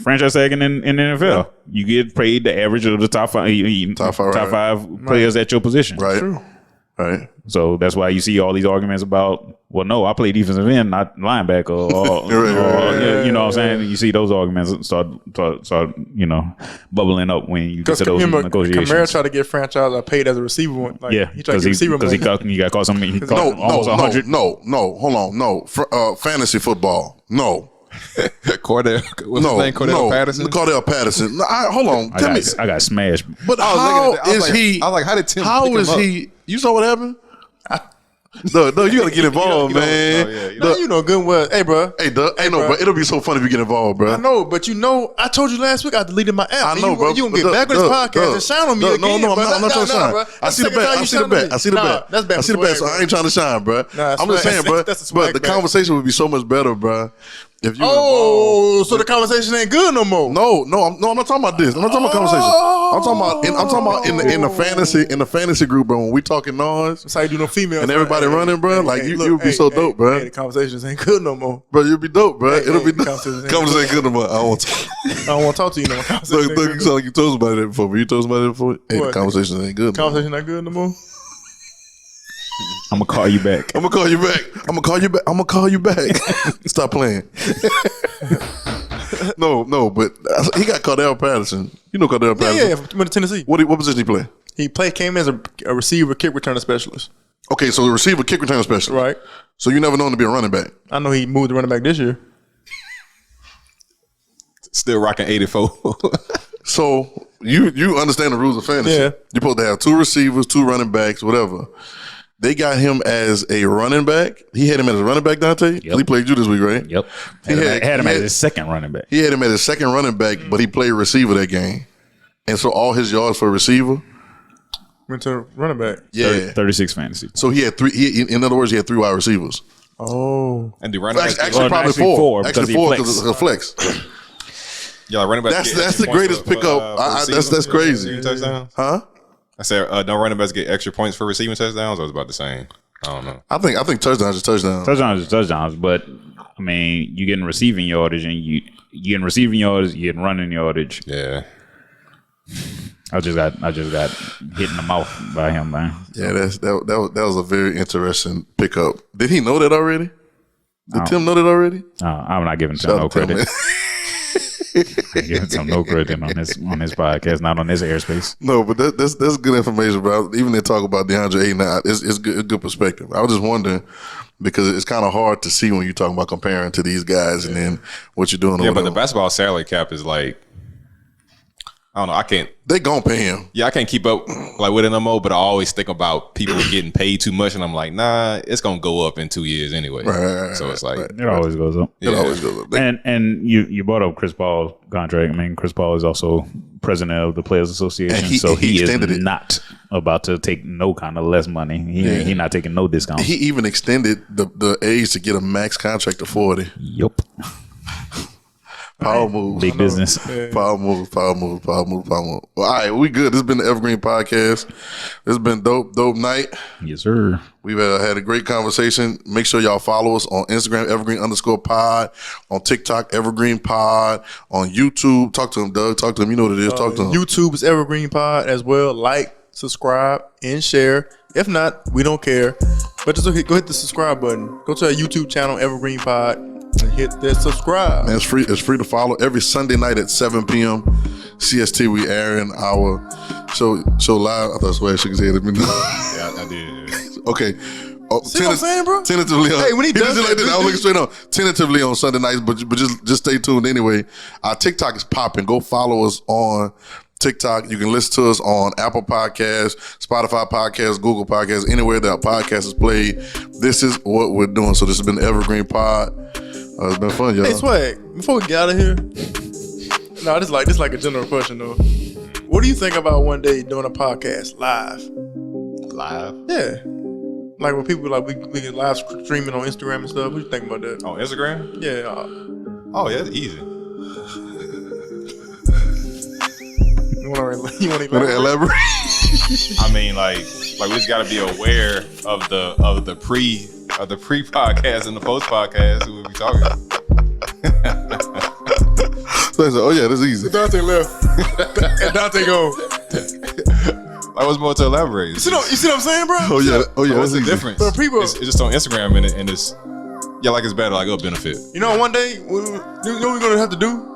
in NFL, you get paid the average of the top 5 players at your position. Right. True. Right. So that's why you see all these arguments about, well, no, I play defensive end, not linebacker, or you know what I'm saying? You see those arguments start bubbling up when you get to those negotiations. Kamara tried to get franchised paid as a receiver. He got caught something. He caught almost 100. No, hold on, no. Fantasy football, no. Cordell Patterson. Cordell Patterson. Hold on. I got smashed. But how is he? I was like, how did Tim? How is he? You saw what happened? No, you gotta get involved, man. You know good well. Hey, bro. Bro. It'll be so funny if you get involved, bro. I know, but I told you last week I deleted my app. I know, bro. You gonna get back on this podcast and shine on me again? No, I'm not trying to shine. I see the bet. That's bad. I see the bet. So I ain't trying to shine, bro. I'm just saying, bro. But the conversation would be so much better, bro. If you so the conversation ain't good no more. No, I'm not talking about this. I'm not talking about conversation. I'm talking about in the fantasy group, bro. When we talking noise, that's how you do no females and everybody running, bro. Like you'll be so dope, bro. The conversations ain't good no more, bro. You'll be dope, bro. It'll be conversations ain't good no more. I don't want to talk to you no more. Look, you sound like you told somebody that before. But you told somebody that before. Hey, the conversations ain't good. Conversation not good no more. I'm gonna call you back. I'm gonna call you back. Stop playing. No, but he got Cordell Patterson. You know Cordell Patterson? Yeah, from Tennessee. What position he play? He came as a receiver, kick returner specialist. Okay, so the receiver, kick returner specialist. Right. So you never known to be a running back. I know he moved to running back this year. Still rocking 84. So you understand the rules of fantasy. Yeah. You're supposed to have 2 receivers, 2 running backs, whatever. They got him as a running back. He had him as a running back, Dante. Yep. He played you this week, right? Yep. Had him as his second running back. He had him as his second running back, but he played receiver that game. And so all his yards for receiver went to running back. Yeah. 36 fantasy. So he had 3. In other words, he had 3 wide receivers. Oh. And the running back actually probably 4. Actually 4 because it's a flex. Yeah, running back. That's the greatest pickup. That's crazy. Huh? I said, no running backs get extra points for receiving touchdowns, or it's about the same? I don't know. I think touchdowns is touchdowns. Touchdowns is touchdowns, but I mean, you getting receiving yardage, and you getting receiving yardage, you getting running yardage. Yeah. I just got hit in the mouth by him, man. Yeah, that was a very interesting pickup. Did he know that already? Did Tim know that already? I'm not giving Tim no credit. I'm giving Tim no credit on this podcast, not on this airspace. No, but that's good information, bro. Even they talk about DeAndre Ayton now, it's good perspective. I was just wondering because it's kind of hard to see when you're talking about comparing to these guys and then what you're doing. Yeah, but the basketball salary cap is like I don't know. I can't. They gonna pay him. Yeah, I can't keep up like with it no more. But I always think about people getting paid too much, and I'm like, nah, it's gonna go up in 2 years anyway. Right, so it's like it always goes up. It always goes up. And you brought up Chris Paul's contract. I mean, Chris Paul is also president of the Players Association, so he is not about to take no kind of less money. He not taking no discount. He even extended the age to get a max contract to 40. Yup. Power moves. Big business. Power moves. Well, all right, we good. This has been the Evergreen Podcast. This has been dope night. Yes, sir. We've had a great conversation. Make sure y'all follow us on Instagram, Evergreen_pod, on TikTok, Evergreen Pod, on YouTube. Talk to him, Doug. Talk to him. You know what it is. Talk to him. YouTube is Evergreen Pod as well. Like, subscribe, and share. If not, we don't care. But just go hit the subscribe button. Go to our YouTube channel, Evergreen Pod, and hit that subscribe. Man, it's free to follow. Every Sunday night at 7 p.m. CST, we airing our show live. I thought Swag shook his head at me. Yeah, I did. Okay. See what I'm saying, bro? Tentatively. Hey, when he does like this, I was looking straight on. Tentatively on Sunday nights, but just stay tuned anyway. Our TikTok is popping. Go follow us on TikTok. You can listen to us on Apple Podcasts, Spotify Podcasts, Google Podcasts, anywhere that podcast is played. This is what we're doing. So this has been the Evergreen Pod. It's been fun, y'all. Hey, Swag, before we get out of here, this like a general question though. What do you think about one day doing a podcast live? Live? Yeah. Like when people we get live streaming on Instagram and stuff. What do you think about that? On Instagram? Yeah. Oh yeah, it's easy. You want to elaborate? I mean, like we just got to be aware of the pre podcast and the post podcast. Who we be talking? So I said, oh yeah, that's easy. Dante left, and Dante go. I was more to elaborate. You see what I'm saying, bro? Oh yeah, What's that's the easy. difference? For people, It's just on Instagram and it's like it's better, like it'll benefit. You know, one day, you know what we're gonna have to do?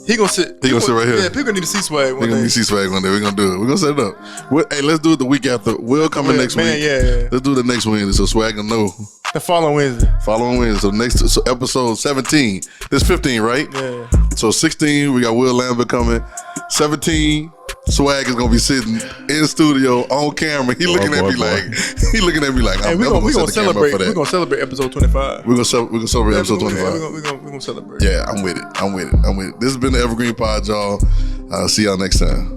He gonna sit right here. Yeah, people need to see Swag one day. We're gonna see Swag one day. We're gonna do it. We're gonna set it up. Hey, let's do it the week after. We'll come in next week. Yeah. Let's do it the next Wednesday so Swag will know. The following Wednesday. So episode 17. This 15, right? Yeah. So 16, we got Will Lambert coming. 17, Swag is gonna be sitting in studio on camera. He looking at me like, Hey, we're gonna celebrate. We're gonna celebrate episode 25. We're gonna celebrate episode 25. We're gonna celebrate. Yeah, I'm with it. This has been the Evergreen Pod, y'all. See y'all next time.